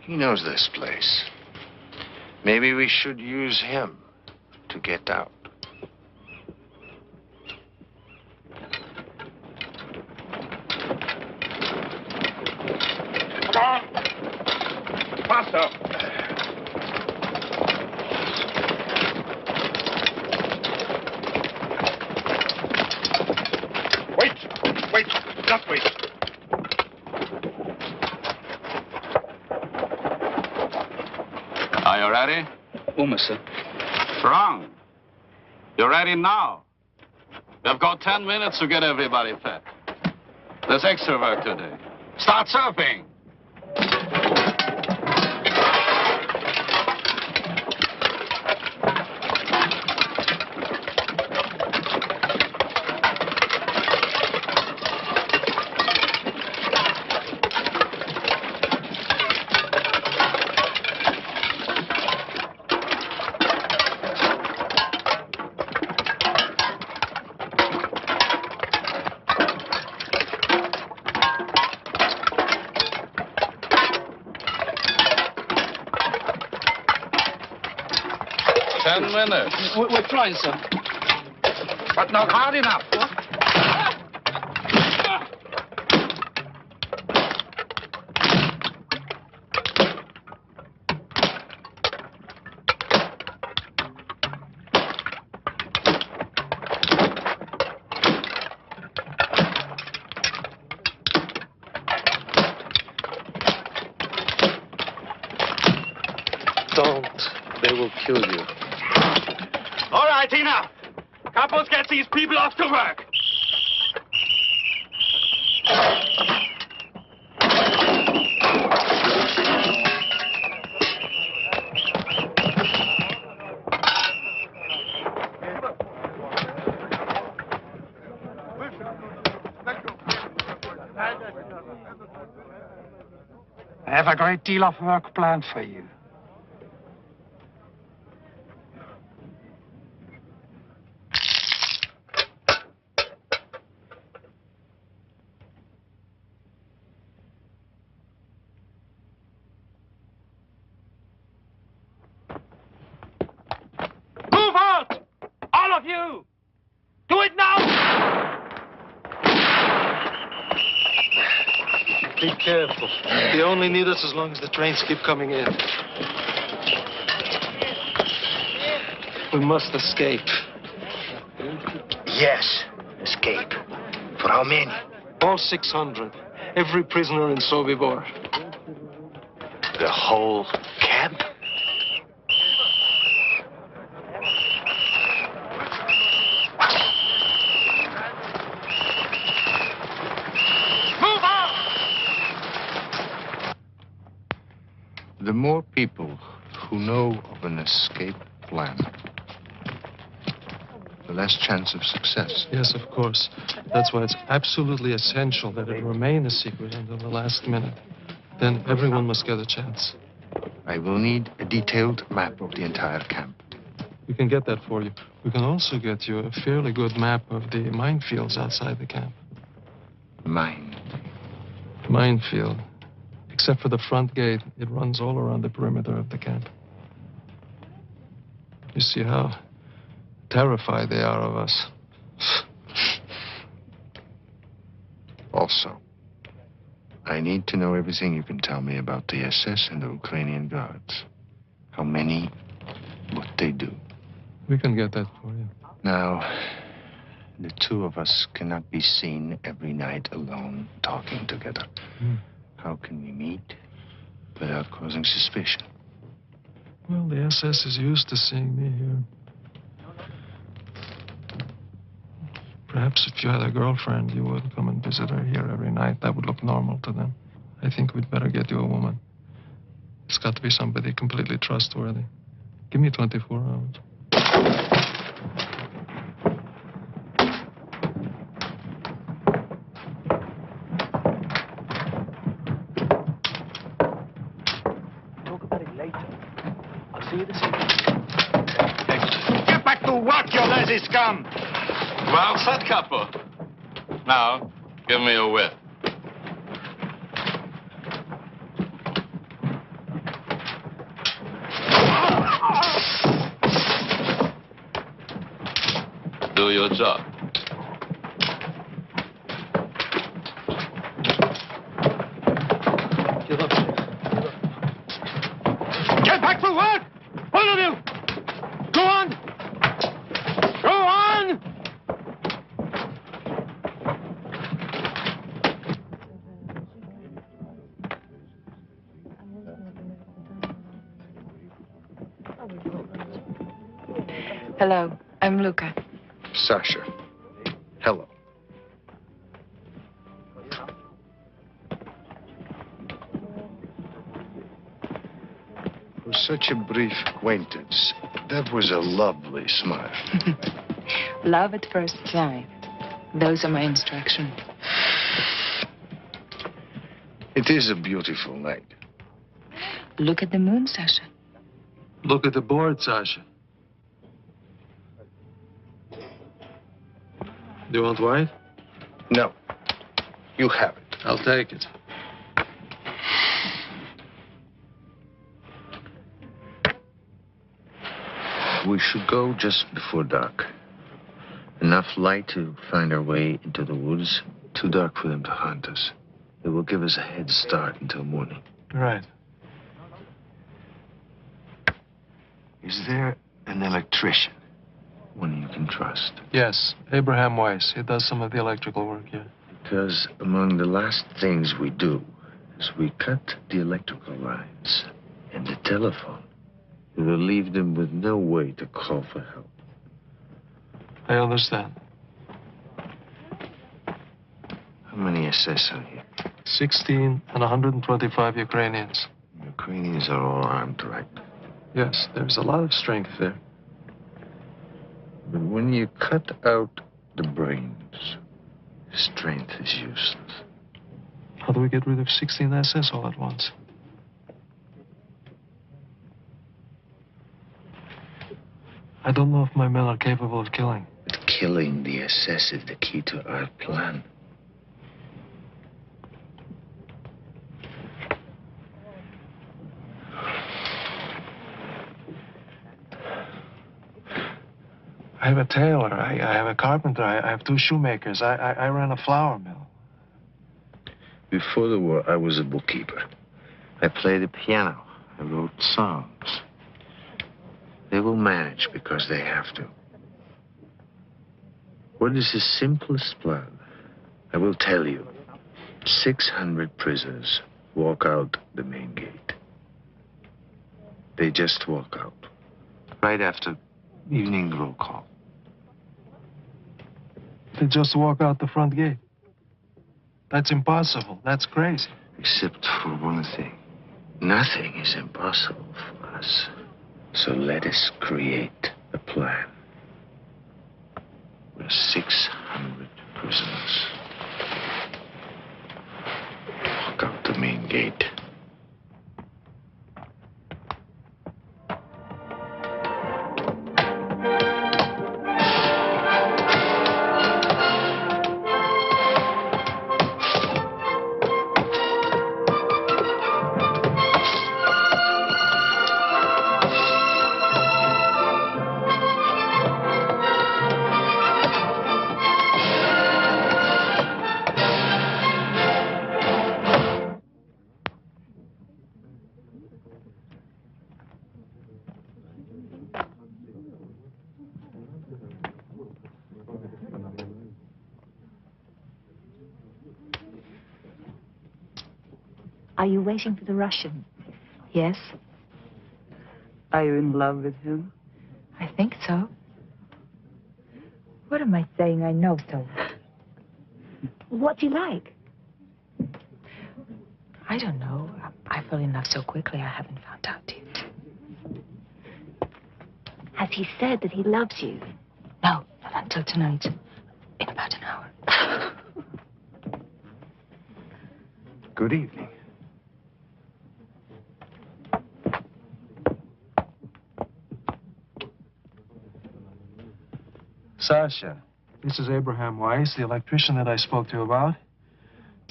S3: knows this place. Maybe we should use him to get out.
S21: Come on! Faster! Wait, just wait.
S22: Are you ready?
S19: Sir.
S22: Wrong. You're ready now. You've got 10 minutes to get everybody fed. There's extra work today. Start surfing.
S19: We're trying, sir.
S22: But not hard enough.
S16: Don't. They will kill you.
S11: All right, enough. Campos, get these people off to work. I have a great deal of work planned for you. Move out! All of you! Do it now!
S16: Be careful. They only need us as long as the trains keep coming in. We must escape.
S3: Yes, escape. For how many?
S16: All 600. Every prisoner in Sobibor.
S3: The whole camp. camp?
S7: Move on!
S3: The more people who know of an escape plan, the less chance of success.
S16: Yes, of course. That's why it's absolutely essential that it remain a secret until the last minute. Then everyone must get a chance.
S3: I will need a detailed map of the entire camp.
S16: We can get that for you. We can also get you a fairly good map of the minefields outside the camp. Minefield. Except for the front gate, it runs all around the perimeter of the camp. You see how terrified they are of us.
S3: Also, I need to know everything you can tell me about the SS and the Ukrainian guards. How many, what they do.
S16: We can get that for you.
S3: Now, the two of us cannot be seen every night alone talking together. How can we meet without causing suspicion?
S16: Well, the SS is used to seeing me here. Perhaps if you had a girlfriend, you would come and visit her here every night. That would look normal to them. I think we'd better get you a woman. It's got to be somebody completely trustworthy. Give me 24 hours.
S11: Talk about it later. I'll see you this evening.
S22: Get back to work, you lazy scum! Well said, Capo. Now, give me a whip. Do your job.
S7: Get back to work! All of you! Go on! Go on!
S12: Hello, I'm Luca.
S3: Sasha. Hello. For such a brief acquaintance, that was a lovely smile.
S12: Love at first sight. Those are my instructions.
S3: It is a beautiful night.
S12: Look at the moon, Sasha.
S16: Look at the board, Sasha. Do you want white?
S3: No. You have it.
S16: I'll take it.
S3: We should go just before dark. Enough light to find our way into the woods. Too dark for them to hunt us. It will give us a head start until morning.
S16: Right.
S3: Is there an electrician? One you can trust?
S16: Yes, Abraham Weiss. He does some of the electrical work here.
S3: Because among the last things we do is we cut the electrical lines and the telephone. It will leave them with no way to call for help.
S16: I understand.
S3: How many SS are here?
S16: 16 and 125 Ukrainians.
S3: Ukrainians are all armed, right?
S16: Yes, there's a lot of strength there.
S3: But when you cut out the brains, strength is useless.
S16: How do we get rid of 16 SS all at once? I don't know if my men are capable of killing.
S3: But killing the SS is the key to our plan.
S16: I have a tailor, I have a carpenter, I have 2 shoemakers, I ran a flour mill.
S3: Before the war, I was a bookkeeper. I played the piano. I wrote songs. They will manage because they have to. What is the simplest plan? I will tell you. 600 prisoners walk out the main gate. They just walk out. Right after evening roll call.
S16: They just walk out the front gate. That's impossible. That's crazy.
S3: Except for one thing. Nothing is impossible for us. So let us create a plan. We're 600 prisoners. Walk out the main gate.
S8: Are you waiting for the Russian?
S12: Yes,
S1: Are you in love with him?
S12: I think so. What am I saying? I know so. What's he like? I don't know. I fell in love so quickly I haven't found out yet.
S8: Has he said that he loves you?
S12: No, not until tonight. In about an hour.
S3: Good evening.
S16: Sasha, this is Abraham Weiss, the electrician that I spoke to you about.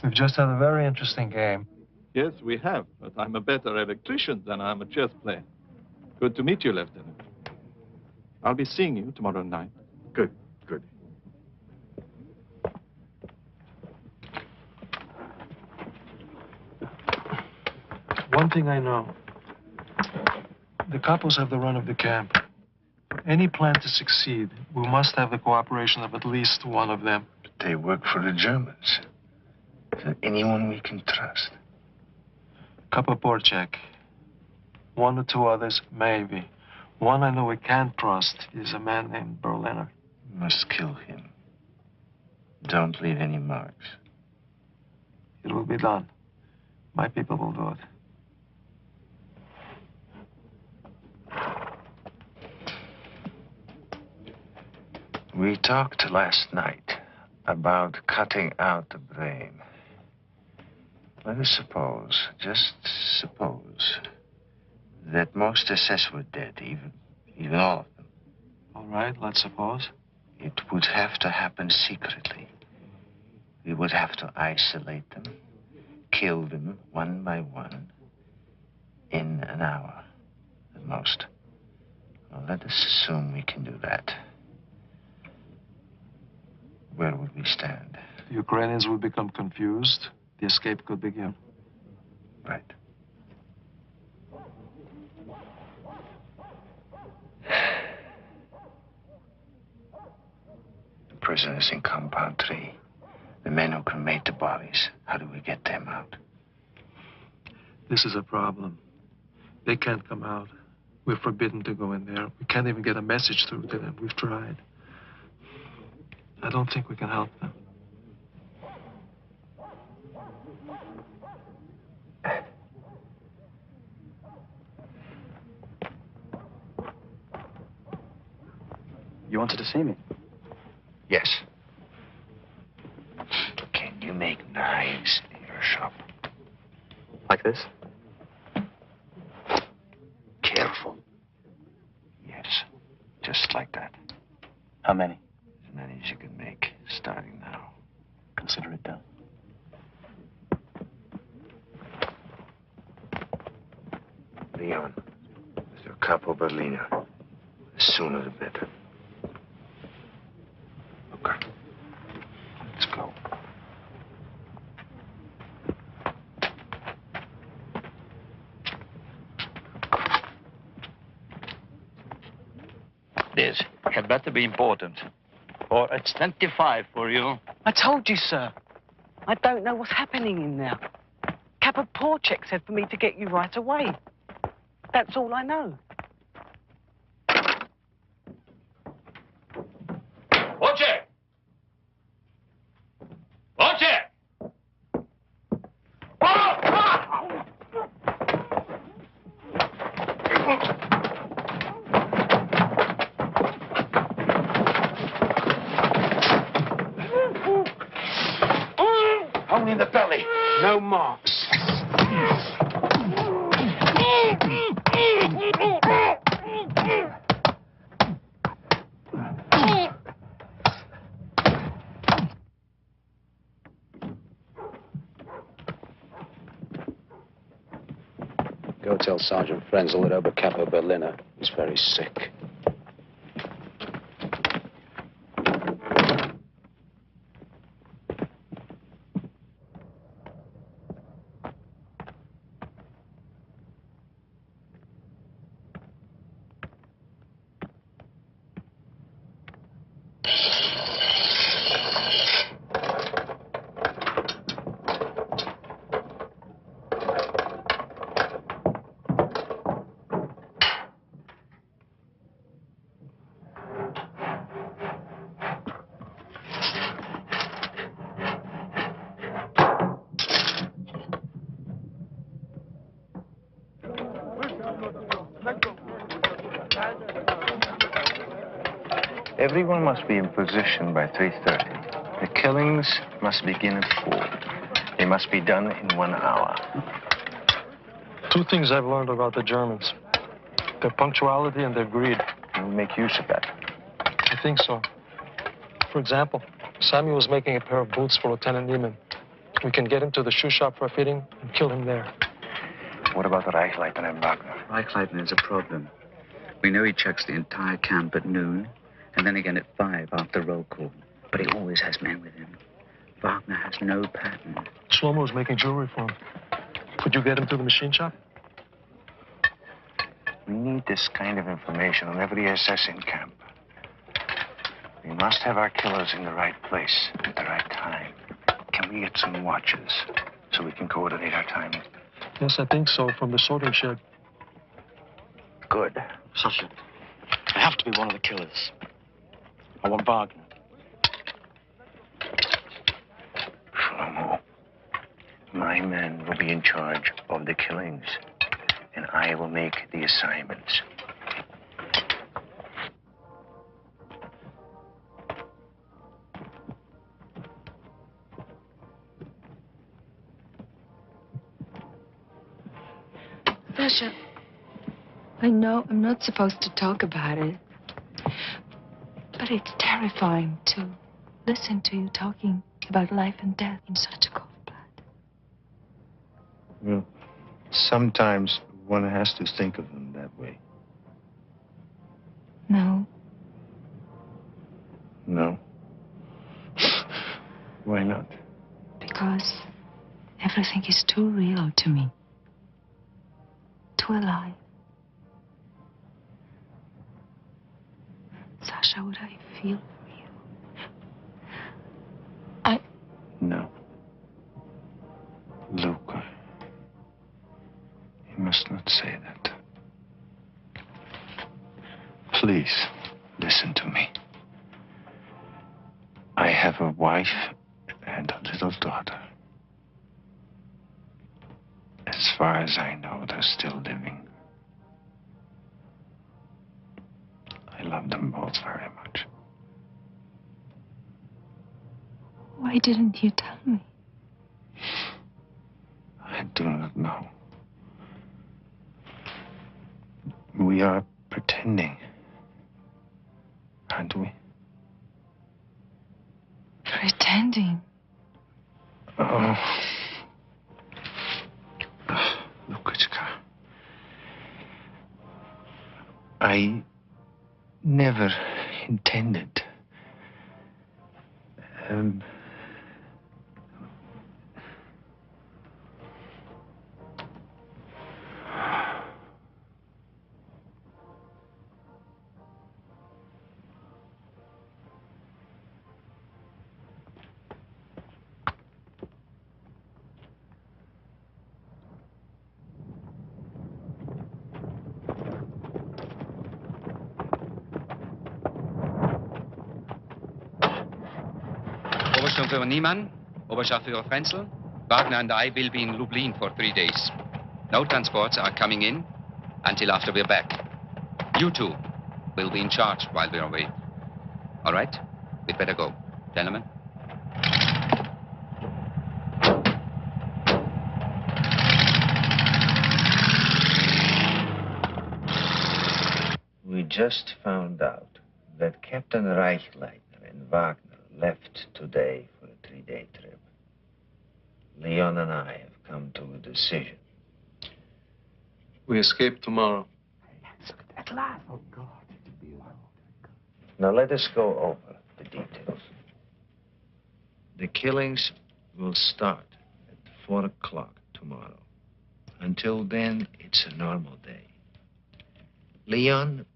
S16: We've just had a very interesting game.
S4: Yes, we have, but I'm a better electrician than I'm a chess player. Good to meet you, Lieutenant. I'll be seeing you tomorrow night.
S3: Good, good.
S16: One thing I know. The couples have the run of the camp. For any plan to succeed, we must have the cooperation of at least one of them.
S3: But they work for the Germans. Is there anyone we can trust?
S16: Kapaporchak. One or two others, maybe. One I know we can't trust is a man named Berliner.
S3: We must kill him. Don't leave any marks.
S16: It will be done. My people will do it.
S3: We talked last night about cutting out the brain. Let us suppose, just suppose, that most SS were dead, even all of them.
S16: All right, let's suppose.
S3: It would have to happen secretly. We would have to isolate them, kill them one by one, in an hour at most. Well, let us assume we can do that. Where would we stand?
S16: The Ukrainians would become confused. The escape could begin.
S3: Right. The prisoners in Compound 3. The men who cremate the bodies. How do we get them out?
S16: This is a problem. They can't come out. We're forbidden to go in there. We can't even get a message through to them. We've tried. I don't think we can help them.
S19: You wanted to see me?
S3: Yes. Can you make knives in your shop?
S19: Like this?
S3: Careful. Yes. Just like that.
S19: How many?
S3: As many as you can make, starting now.
S19: Consider it done.
S3: Leon, with your Capo Berliner. The sooner the better. Okay. Let's go.
S23: This had better be important, or it's 25 for you.
S1: I told you, sir. I don't know what's happening in there. Kapaporchak said for me to get you right away.
S11: That's all I know.
S21: Voce! Voce!
S3: Only in the belly.
S11: No marks.
S20: Go tell Sergeant Frenzel that Oberkapo Berliner is very sick.
S3: Everyone must be in position by 3:30. The killings must begin at 4. They must be done in 1 hour.
S16: Two things I've learned about the Germans. Their punctuality and their greed.
S3: We'll make use of that.
S16: I think so. For example, Samuel was making a pair of boots for Lieutenant Niemann. We can get him to the shoe shop for a fitting and kill him there.
S3: What about the Reichsleitner Wagner?
S19: Reichleitner is a problem. We know he checks the entire camp at noon, and then again at 5 after roll call. But he always has men with him. Wagner has no pattern.
S16: Shlomo was making jewelry for him. Could you get him to the machine shop?
S3: We need this kind of information on every SS in camp. We must have our killers in the right place at the right time. Can we get some watches so we can coordinate our timing?
S16: Yes, I think so, from the sorting shed.
S3: Good.
S7: Sergeant, I have to be one of the killers. I want Wagner.
S3: Shlomo, my men will be in charge of the killings, and I will make the assignments.
S12: Sasha, I know I'm not supposed to talk about it, but it's terrifying to listen to you talking about life and death in such a cold blood.
S3: Well, sometimes one has to think of them that way.
S12: No.
S3: No? Why not?
S12: Because everything is too real to me. Too alive. Sasha, what I feel for you.
S3: No. Luca. You must not say that. Please, listen to me. I have a wife and a little daughter. As far as I know, they're still living. I love them both very much.
S12: Why didn't you tell me?
S3: I do not know. We are pretending, aren't we?
S12: Pretending?
S3: Oh. Lukichka. I never intended.
S6: Sturmführer Niemann, Oberscharführer Frenzel, Wagner and I will be in Lublin for 3 days. No transports are coming in until after we're back. You two will be in charge while we're away. All right? We'd better go. Gentlemen?
S3: We just found out that Captain Reichleitner and Wagner left today for a 3-day trip. Leon and I have come to a decision.
S16: We escape tomorrow.
S3: At last. Oh, God. Now let us go over the details. The killings will start at 4 o'clock tomorrow. Until then, it's a normal day. Leon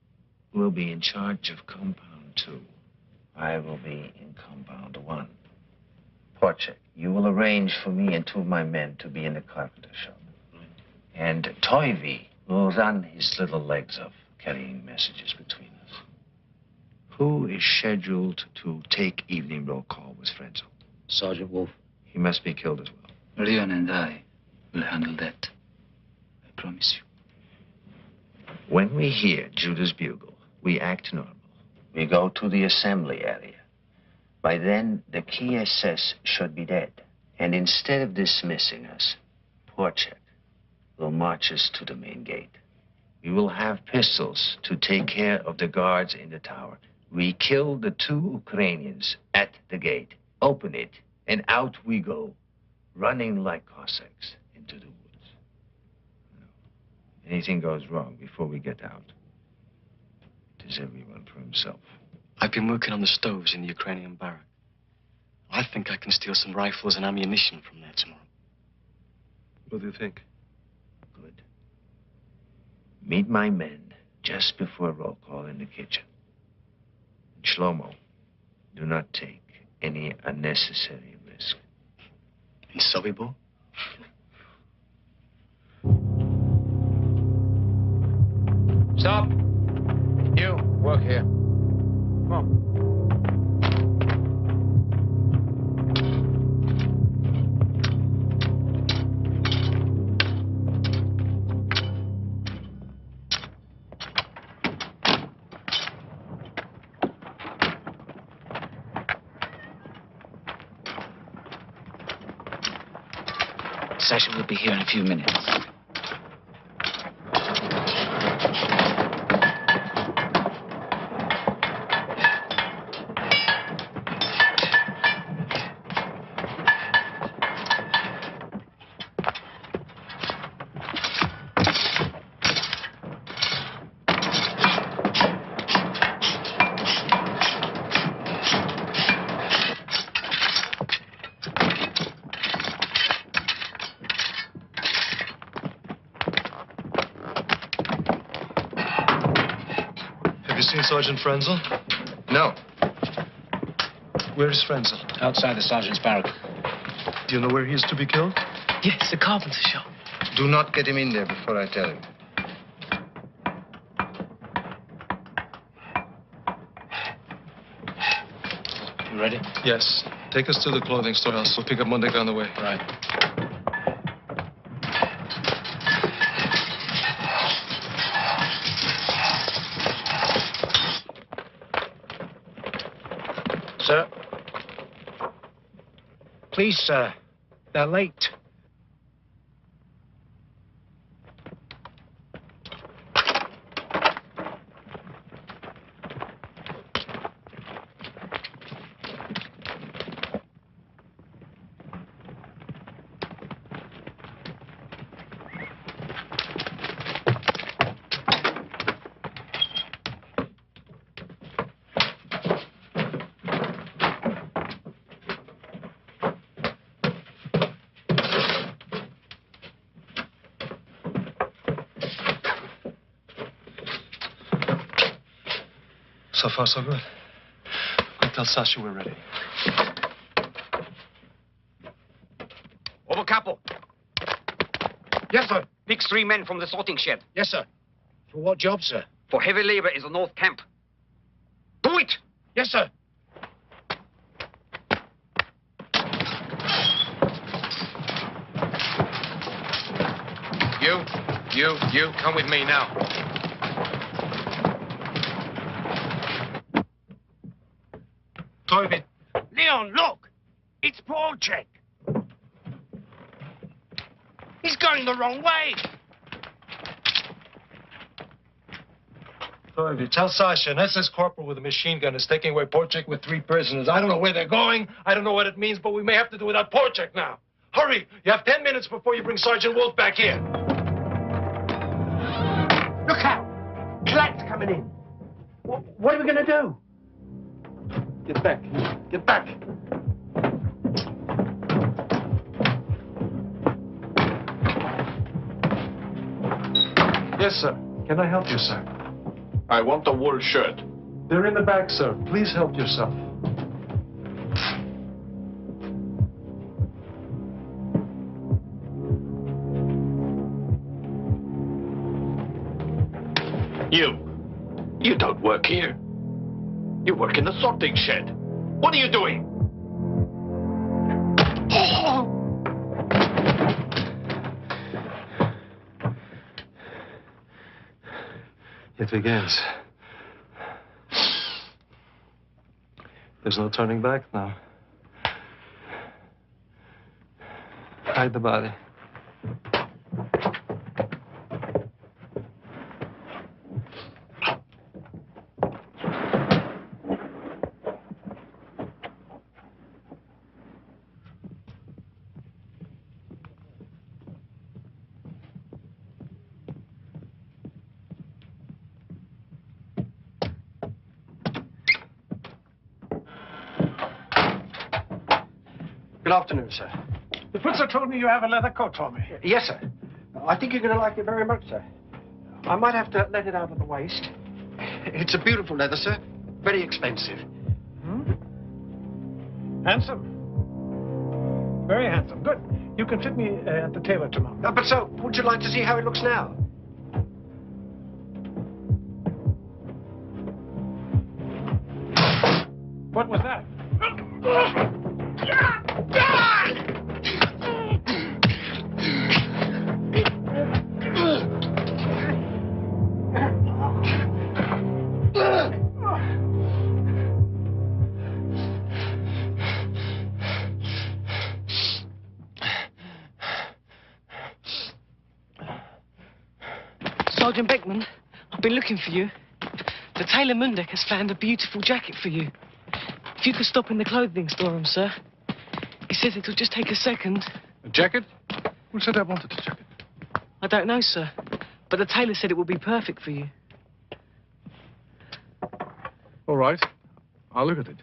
S3: will be in charge of Compound 2. I will be in Compound 1. Porchek, you will arrange for me and 2 of my men to be in the carpenter shop. And Toivy will run his little legs off, carrying messages between us. Who is scheduled to take evening roll call with Frenzel?
S19: Sergeant Wolf.
S3: He must be killed as well.
S19: Leon and I will handle that. I promise you.
S3: When we hear Judas bugle, we act normal. We go to the assembly area. By then, the key SS should be dead. And instead of dismissing us, Porchek will march us to the main gate. We will have pistols to take care of the guards in the tower. We kill the 2 Ukrainians at the gate, open it, and out we go, running like Cossacks into the woods. Anything goes wrong before we get out, it is everyone for himself.
S7: I've been working on the stoves in the Ukrainian barrack. I think I can steal some rifles and ammunition from there tomorrow.
S16: What do you think?
S3: Good. Meet my men just before roll call in the kitchen. And Shlomo, do not take any unnecessary risk.
S7: In Sobibor?
S2: Stop. You, work here. Come on.
S19: Sasha will be here in a few minutes.
S16: Sergeant Frenzel?
S3: No.
S16: Where is Frenzel?
S19: Outside the sergeant's barrack.
S16: Do you know where he is to be killed?
S18: Yes, the carpenter shop.
S3: Do not get him in there before I tell him.
S19: You ready?
S16: Yes. Take us to the clothing store. We'll pick up Mondega on the way.
S19: Right.
S11: Sir? Please, sir. They're late.
S16: So far, so good. Go tell Sasha we're ready.
S11: Oberkapo.
S9: Yes, sir. Pick 3 men from the sorting shed.
S11: Yes, sir. For what job, sir?
S9: For heavy labor in the North Camp. Do it!
S11: Yes, sir.
S2: You, come with me now.
S11: Toivit. Leon, look! It's Porchek. He's going the wrong way.
S16: Toivy, tell Sasha an SS corporal with a machine gun is taking away Porchek with 3 prisoners. I don't know where they're going. I don't know what it means, but we may have to do without Porchek now. Hurry! You have 10 minutes before you bring Sergeant Wolf back here.
S11: Look out! Klat's coming in. What are we going to do?
S16: Get back. Get back. Yes, sir. Can I help you, sir?
S4: I want a wool shirt.
S16: They're in the back, sir. Please help yourself.
S4: You don't work here. You work in the sorting shed. What are you doing?
S16: It begins. There's no turning back now. Hide the body.
S11: Good afternoon, sir.
S13: The Putzer told me you have a leather coat for me.
S11: Yes, sir. I think you're going to like it very much, sir. I might have to let it out at the waist. It's a beautiful leather, sir. Very expensive.
S13: Handsome. Very handsome. Good. You can fit me at the tailor tomorrow.
S11: But, sir, would you like to see how it looks now?
S13: What was that?
S18: Sergeant Beckman, I've been looking for you. The tailor Mundek has found a beautiful jacket for you. If you could stop in the clothing storeroom, sir. He says it'll just take a second.
S16: A jacket? Who said I wanted a jacket?
S18: I don't know, sir. But the tailor said it would be perfect for you.
S16: All right. I'll look at it.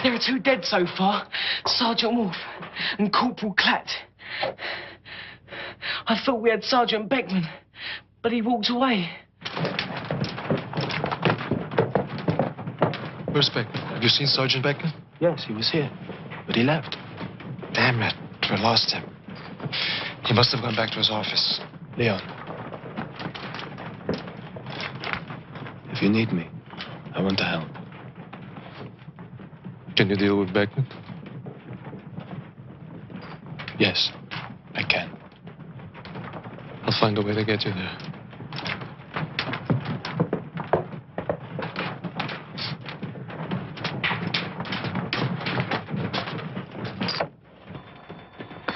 S18: There are 2 dead so far. Sergeant Wolf and Corporal Klat. I thought we had Sergeant Beckman, but he walked away.
S16: Where's Beckman? Have you seen Sergeant Beckman?
S14: Yes, he was here, but he left. Damn it, we lost him. He must have gone back to his office. Leon. If you need me, I want to help.
S16: Can you deal with Beckman?
S14: Yes, I can.
S16: I'll find a way to get you there.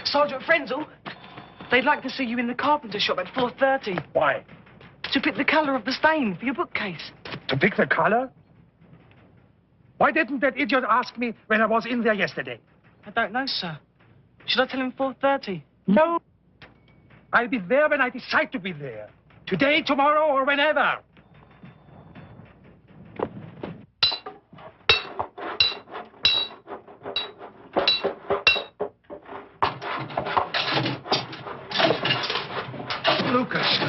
S18: Sergeant Frenzel, they'd like to see you in the carpenter shop at 4:30.
S13: Why?
S18: To pick the colour of the stain for your bookcase.
S13: To pick the color? Why didn't that idiot ask me when I was in there yesterday?
S18: I don't know, sir. Should I tell him 4:30?
S13: No. I'll be there when I decide to be there. Today, tomorrow, or whenever.
S16: Lucas.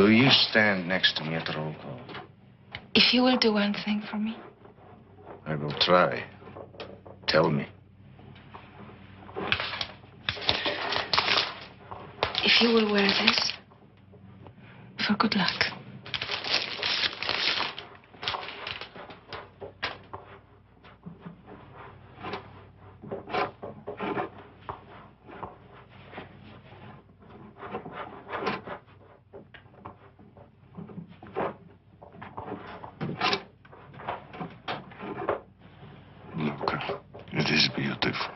S3: Will you stand next to me at the roll call?
S12: If you will do one thing for me.
S3: I will try. Tell me.
S12: If you will wear this, for good luck.
S3: Luca, it is beautiful.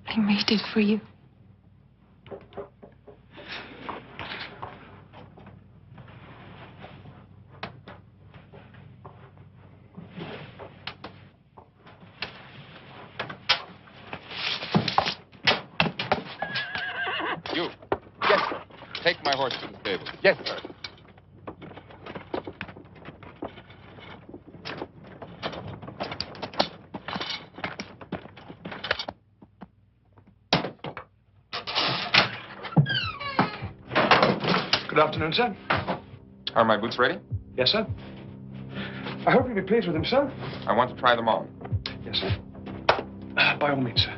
S12: I made it for you.
S10: You. Yes, sir. Take my horse to the stable. Yes, sir.
S13: Good afternoon, sir.
S10: Are my boots ready?
S13: Yes, sir. I hope you'll be pleased with them, sir.
S10: I want to try them on.
S13: Yes, sir. By all means, sir.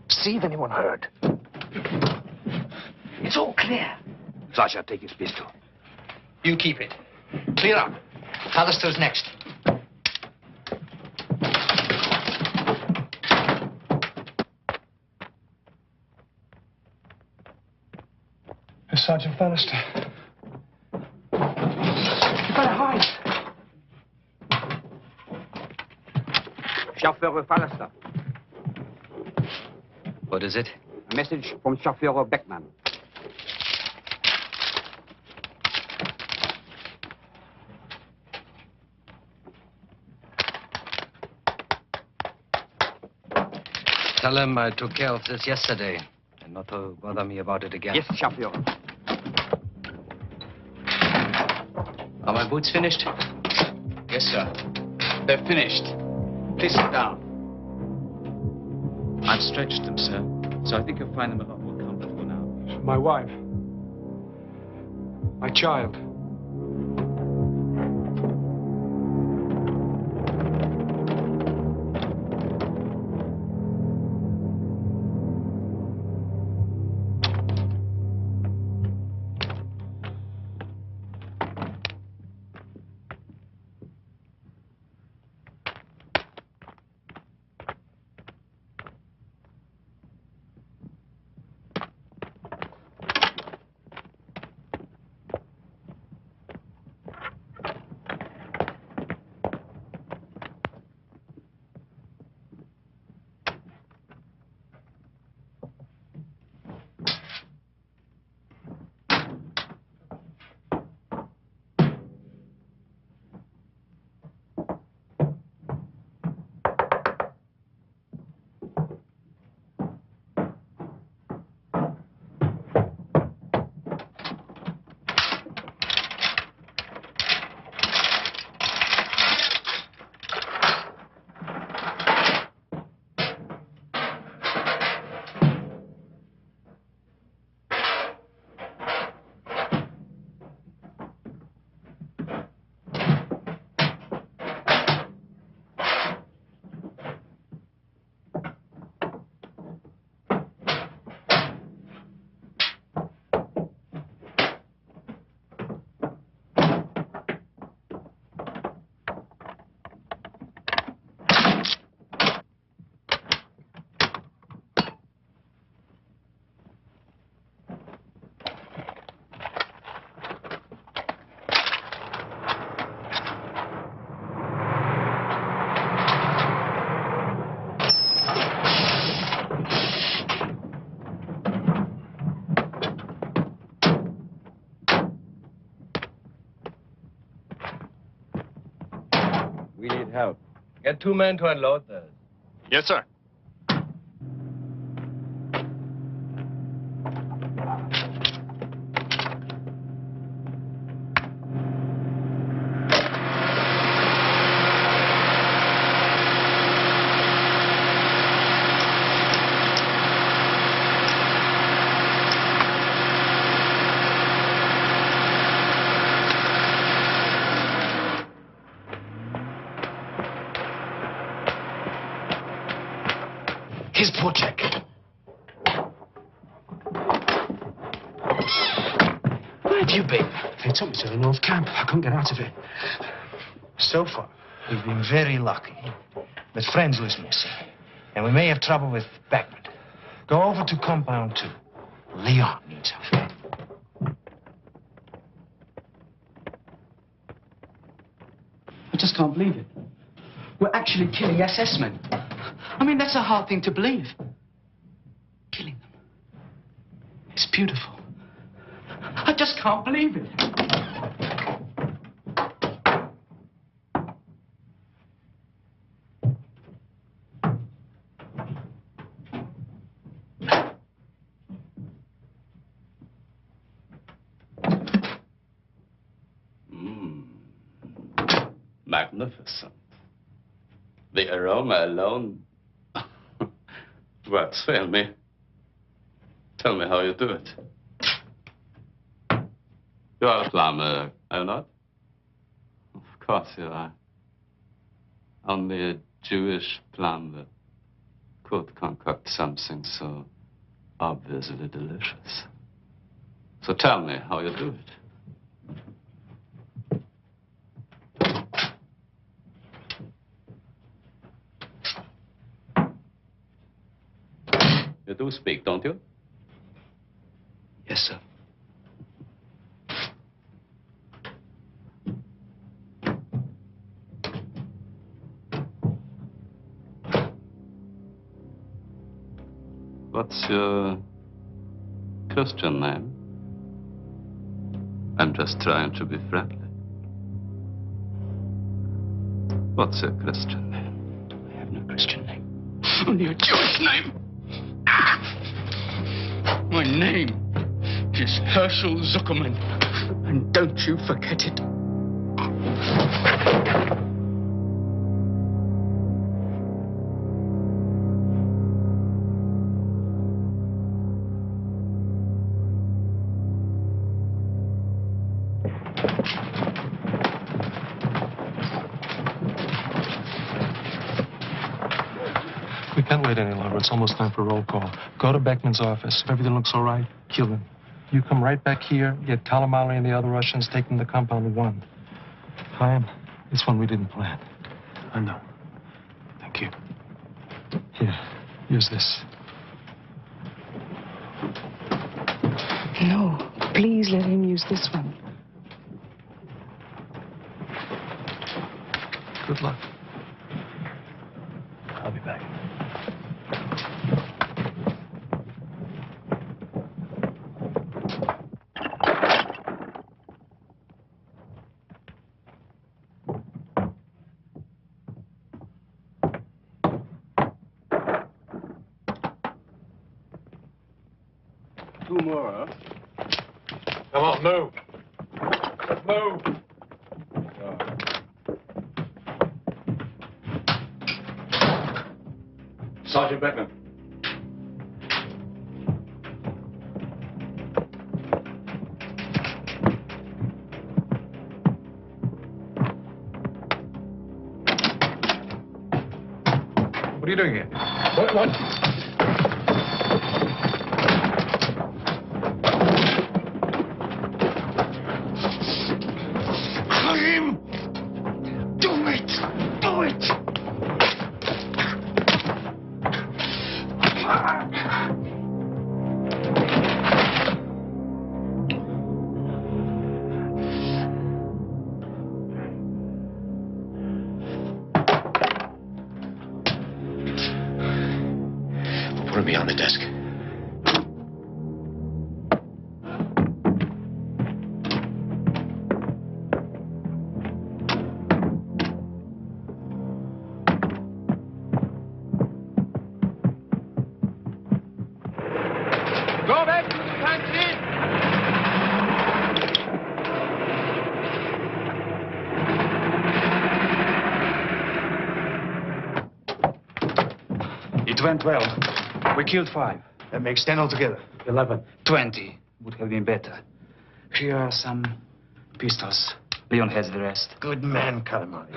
S9: See if anyone heard. It's all clear. Sasha, take his pistol.
S11: You keep it. Clear up.
S9: Callister's next.
S13: It's Sergeant Bannister. You better hide.
S9: Chauffeur Fallister.
S6: What is it?
S9: A message from Chauffeur Beckman.
S6: Tell him I took care of this yesterday, and not to bother me about it again.
S9: Yes, Chauffeur.
S6: Are my boots finished?
S19: Yes, sir. They're finished. Please sit down.
S6: I've stretched them, sir, so I think you'll find them a lot more comfortable now.
S13: My wife. My child.
S5: We need help. Get 2 men to unload those.
S4: Yes, sir.
S14: Here's Porchek. Where have you been?
S3: They took me to the North Camp. I couldn't get out of it. So far, we've been very lucky. But Frenzl's missing. And we may have trouble with Beckman. Go over to Compound 2. Leon needs help.
S19: I just can't believe it. We're actually killing SS men. I mean, that's a hard thing to believe. Killing them. It's beautiful. I just can't believe it.
S22: Magnificent. The aroma alone. Words fail me. Tell me how you do it. You are a plumber, are you not? Of course you are. Only a Jewish plumber could concoct something so obviously delicious. So tell me how you do it. You do speak, don't you?
S19: Yes, sir.
S22: What's your Christian name? I'm just trying to be friendly. What's your Christian name?
S19: I have no Christian name. Only a Jewish name. My name is Herschel Zuckerman. And don't you forget it.
S16: We can't wait any longer. It's almost time for roll call. Go to Beckman's office. If everything looks all right, kill him. You come right back here, get Kalamali and the other Russians, take them to Compound 1. Chaim, it's one we didn't plan. I know. Thank you. Here, use this.
S12: No, please let him use this one.
S16: Good luck.
S14: I'll be back.
S5: Two more, huh? Come on, move. Let's move. Sergeant Beckman.
S2: What are you doing here?
S5: What?
S7: Chaim! Do it! Do it!
S14: Put him behind the desk.
S19: It went well. We killed 5.
S7: That makes 10 altogether.
S19: 11. 20 would have been better. Here are some pistols. Leon has the rest.
S7: Good man, Kalamari.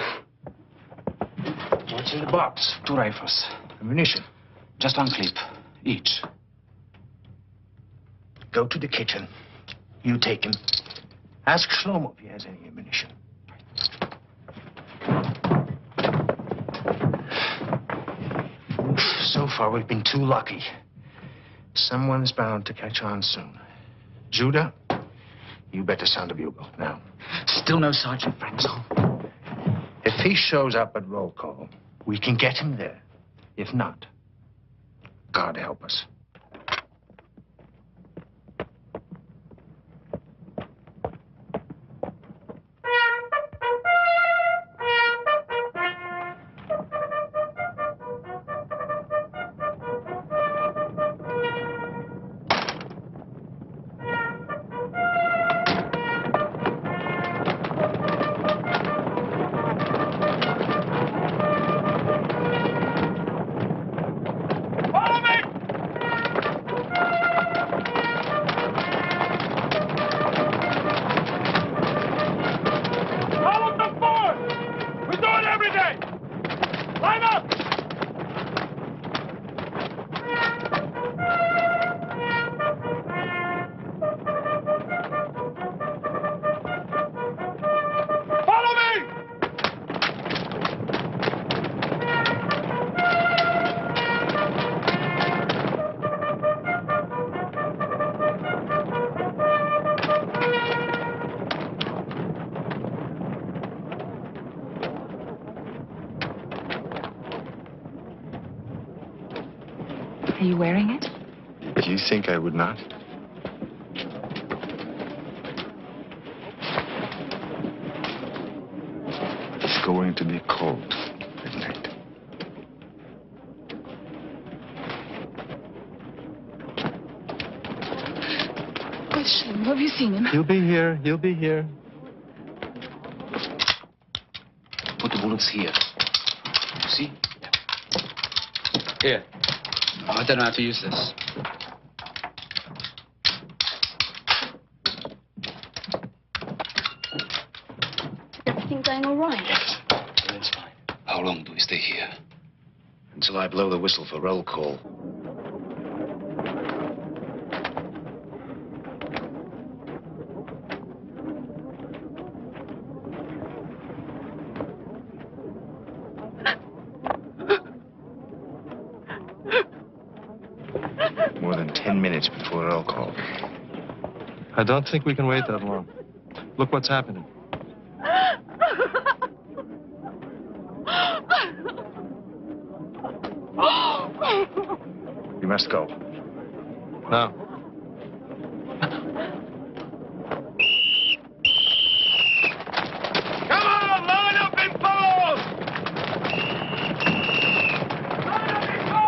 S7: What's in the box?
S19: 2 rifles.
S7: Ammunition.
S19: Just 1 clip, each.
S7: Go to the kitchen. You take him. Ask Shlomo if he has any ammunition. So far, we've been too lucky. Someone's bound to catch on soon. Judah, you better sound a bugle now.
S19: Still no Sergeant Frenzel.
S7: If he shows up at roll call, we can get him there. If not, God help us.
S12: Are you wearing it?
S14: You think I would not? It's going to be cold at night.
S12: Question, have you seen him?
S16: He'll be here. He'll be here.
S19: Put the bullets here. See? Here. I don't know how to use this.
S8: Everything going all right?
S19: Yes. Everything's fine. How long do we stay here?
S3: Until I blow the whistle for roll call. More than 10 minutes before roll call.
S16: I don't think we can wait that long. Look what's happening.
S3: You must go.
S16: Now.
S5: Come on, line up and follow! Line up and go!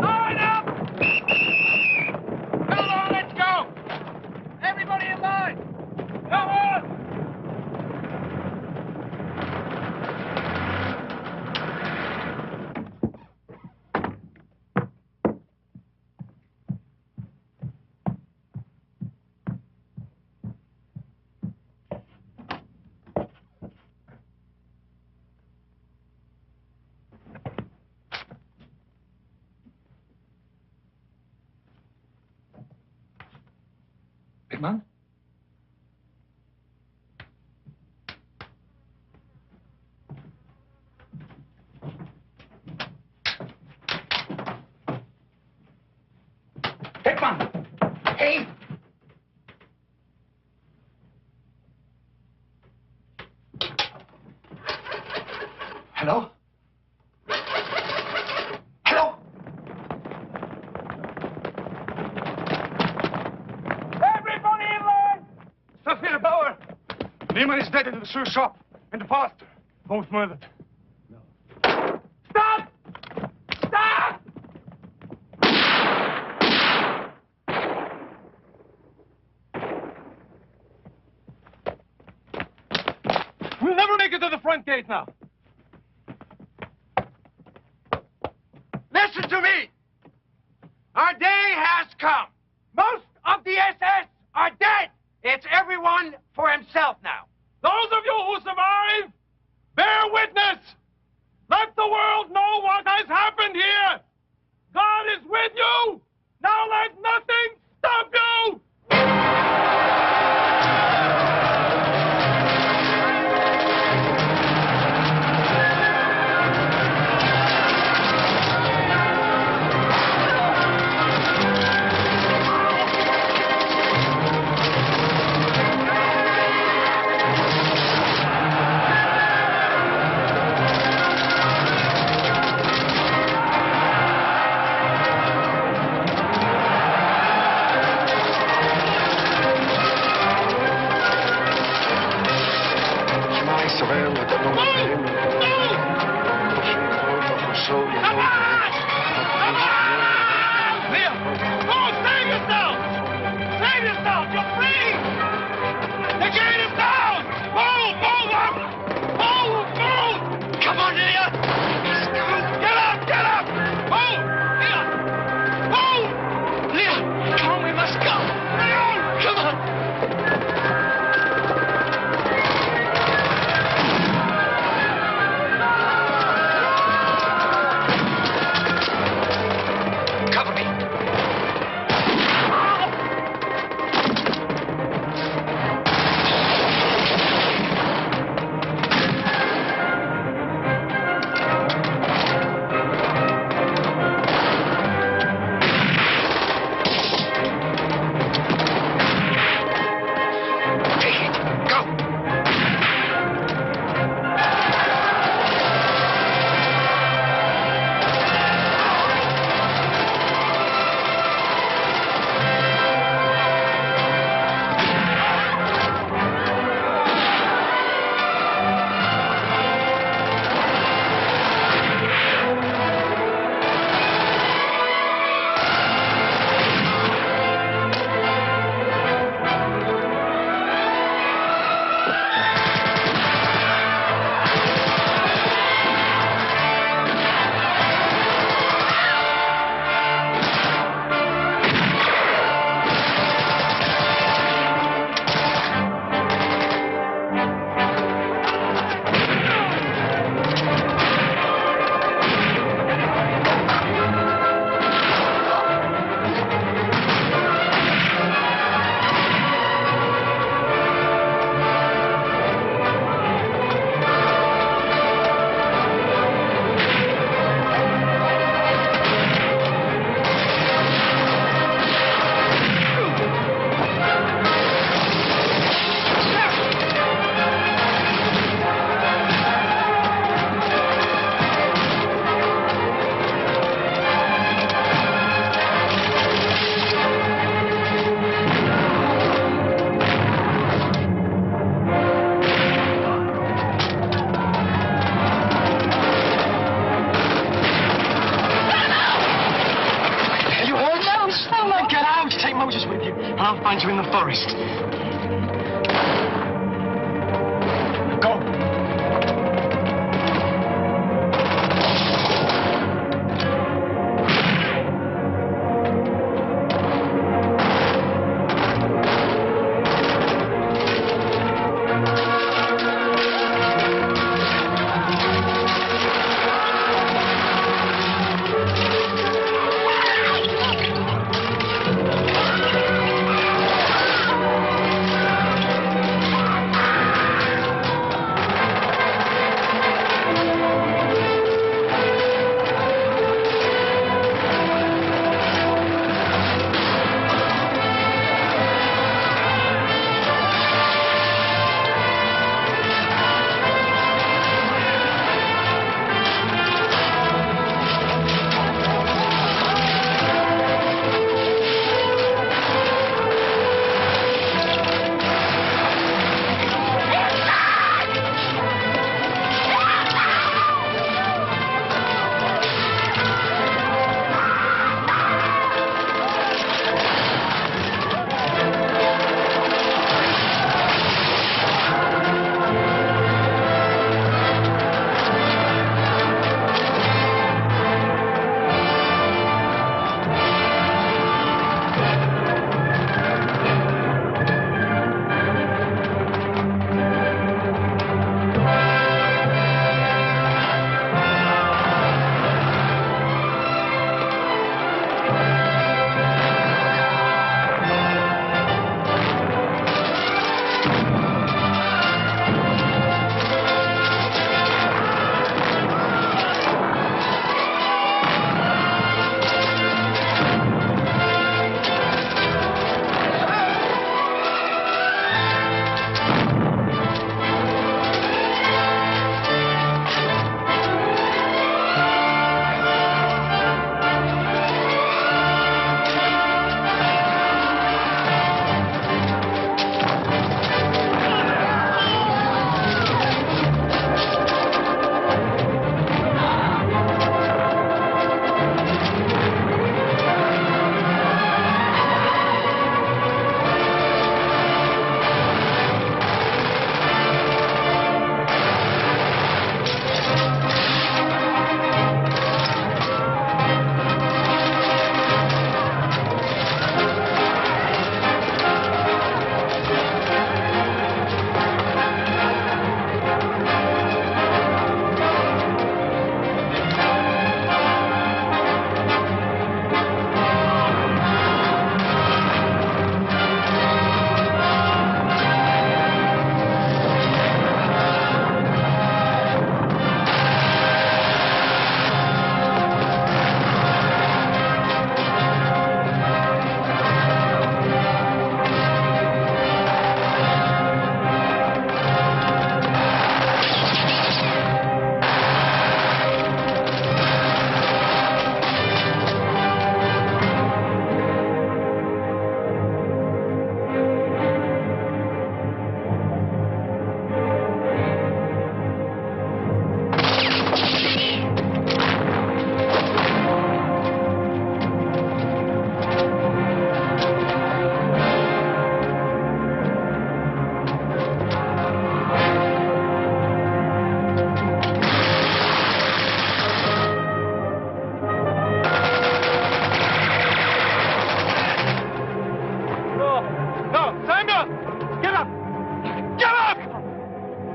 S5: Line up! Come on, let's go! Everybody in line! Come on!
S16: Beckman?
S11: Beckman! Hey! Hello? Hello?
S5: Everybody in line! Sophia Bauer! Neiman is dead in the shoe shop. And the pastor. Both murdered. No. Stop! Stop! We'll never make it to the front gate now. Listen Listen to me. Our day has come. Most of the SS are dead. It's everyone for himself now.
S11: Those of you who survive, bear witness. Let the world know what has happened here. God is with you. Now let nothing stop you.
S7: Moses with you, and I'll find you in the forest. Go.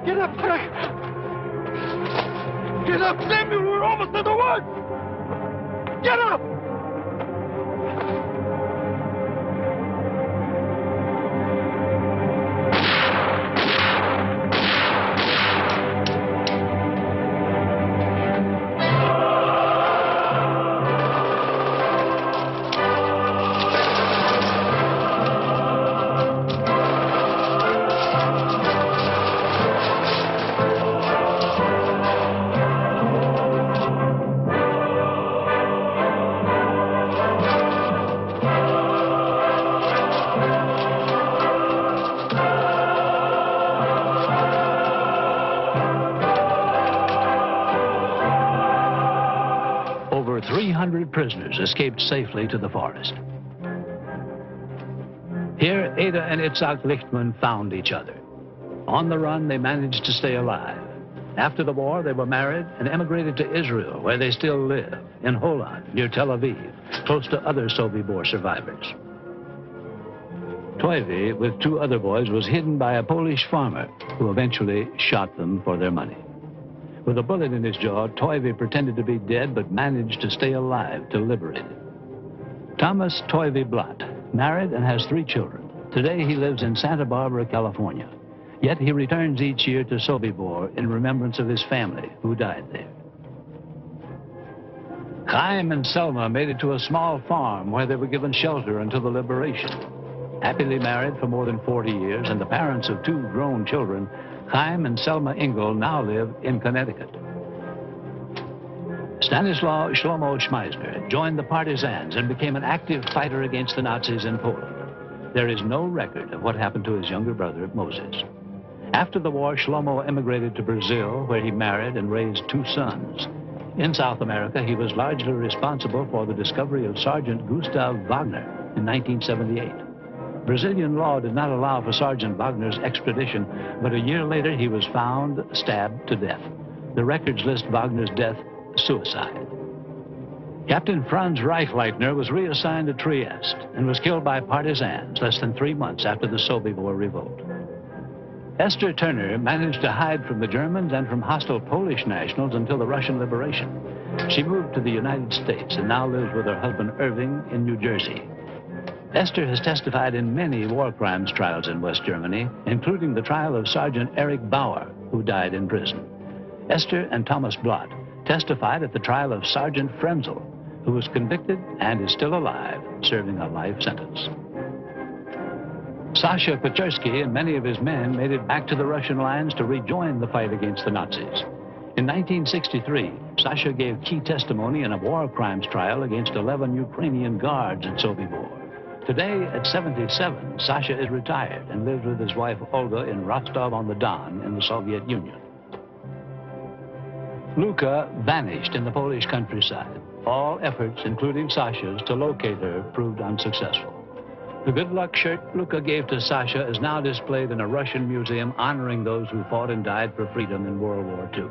S5: Get up, Frank! Get up, Samuel! We're almost to the woods! Get up!
S15: Over 300 prisoners escaped safely to the forest. Here, Ada and Itzhak Lichtman found each other. On the run, they managed to stay alive. After the war, they were married and emigrated to Israel, where they still live, in Holon, near Tel Aviv, close to other Sobibor survivors. Toivi, with 2 other boys, was hidden by a Polish farmer who eventually shot them for their money. With a bullet in his jaw, Toivi pretended to be dead but managed to stay alive to liberate him. Thomas Toivi Blatt, married and has 3 children. Today he lives in Santa Barbara, California. Yet he returns each year to Sobibor in remembrance of his family who died there. Chaim and Selma made it to a small farm where they were given shelter until the liberation. Happily married for more than 40 years and the parents of 2 grown children, Chaim and Selma Engel now live in Connecticut. Stanislaw Shlomo Schmeisner joined the partisans and became an active fighter against the Nazis in Poland. There is no record of what happened to his younger brother, Moses. After the war, Shlomo emigrated to Brazil, where he married and raised 2 sons. In South America, he was largely responsible for the discovery of Sergeant Gustav Wagner in 1978. Brazilian law did not allow for Sergeant Wagner's extradition, but a year later he was found stabbed to death. The records list Wagner's death suicide. Captain Franz Reichleitner was reassigned to Trieste and was killed by partisans less than 3 months after the Sobibor revolt. Esther Turner managed to hide from the Germans and from hostile Polish nationals until the Russian liberation. She moved to the United States and now lives with her husband Irving in New Jersey. Esther has testified in many war crimes trials in West Germany, including the trial of Sergeant Erich Bauer, who died in prison. Esther and Thomas Blatt testified at the trial of Sergeant Frenzel, who was convicted and is still alive, serving a life sentence. Sasha Pechersky and many of his men made it back to the Russian lines to rejoin the fight against the Nazis. In 1963, Sasha gave key testimony in a war crimes trial against 11 Ukrainian guards at Sobibor. Today, at 77, Sasha is retired and lives with his wife Olga in Rostov-on-the-Don in the Soviet Union. Luka vanished in the Polish countryside. All efforts, including Sasha's, to locate her proved unsuccessful. The good luck shirt Luka gave to Sasha is now displayed in a Russian museum honoring those who fought and died for freedom in World War II.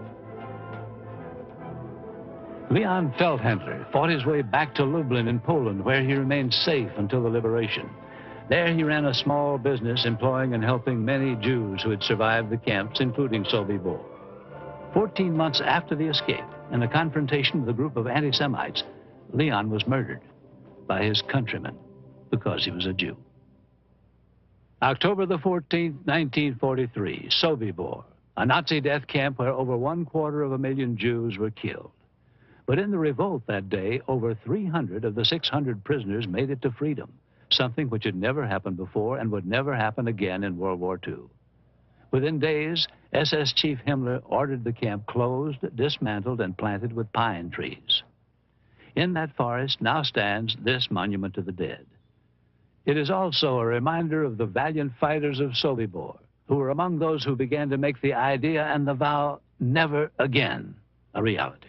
S15: Leon Feldhandler fought his way back to Lublin in Poland, where he remained safe until the liberation. There he ran a small business employing and helping many Jews who had survived the camps, including Sobibor. 14 months after the escape, in a confrontation with a group of anti-Semites, Leon was murdered by his countrymen because he was a Jew. October the 14th, 1943, Sobibor, a Nazi death camp where over 250,000 Jews were killed. But in the revolt that day, over 300 of the 600 prisoners made it to freedom, something which had never happened before and would never happen again in World War II. Within days, SS Chief Himmler ordered the camp closed, dismantled, and planted with pine trees. In that forest now stands this monument to the dead. It is also a reminder of the valiant fighters of Sobibor, who were among those who began to make the idea and the vow never again a reality.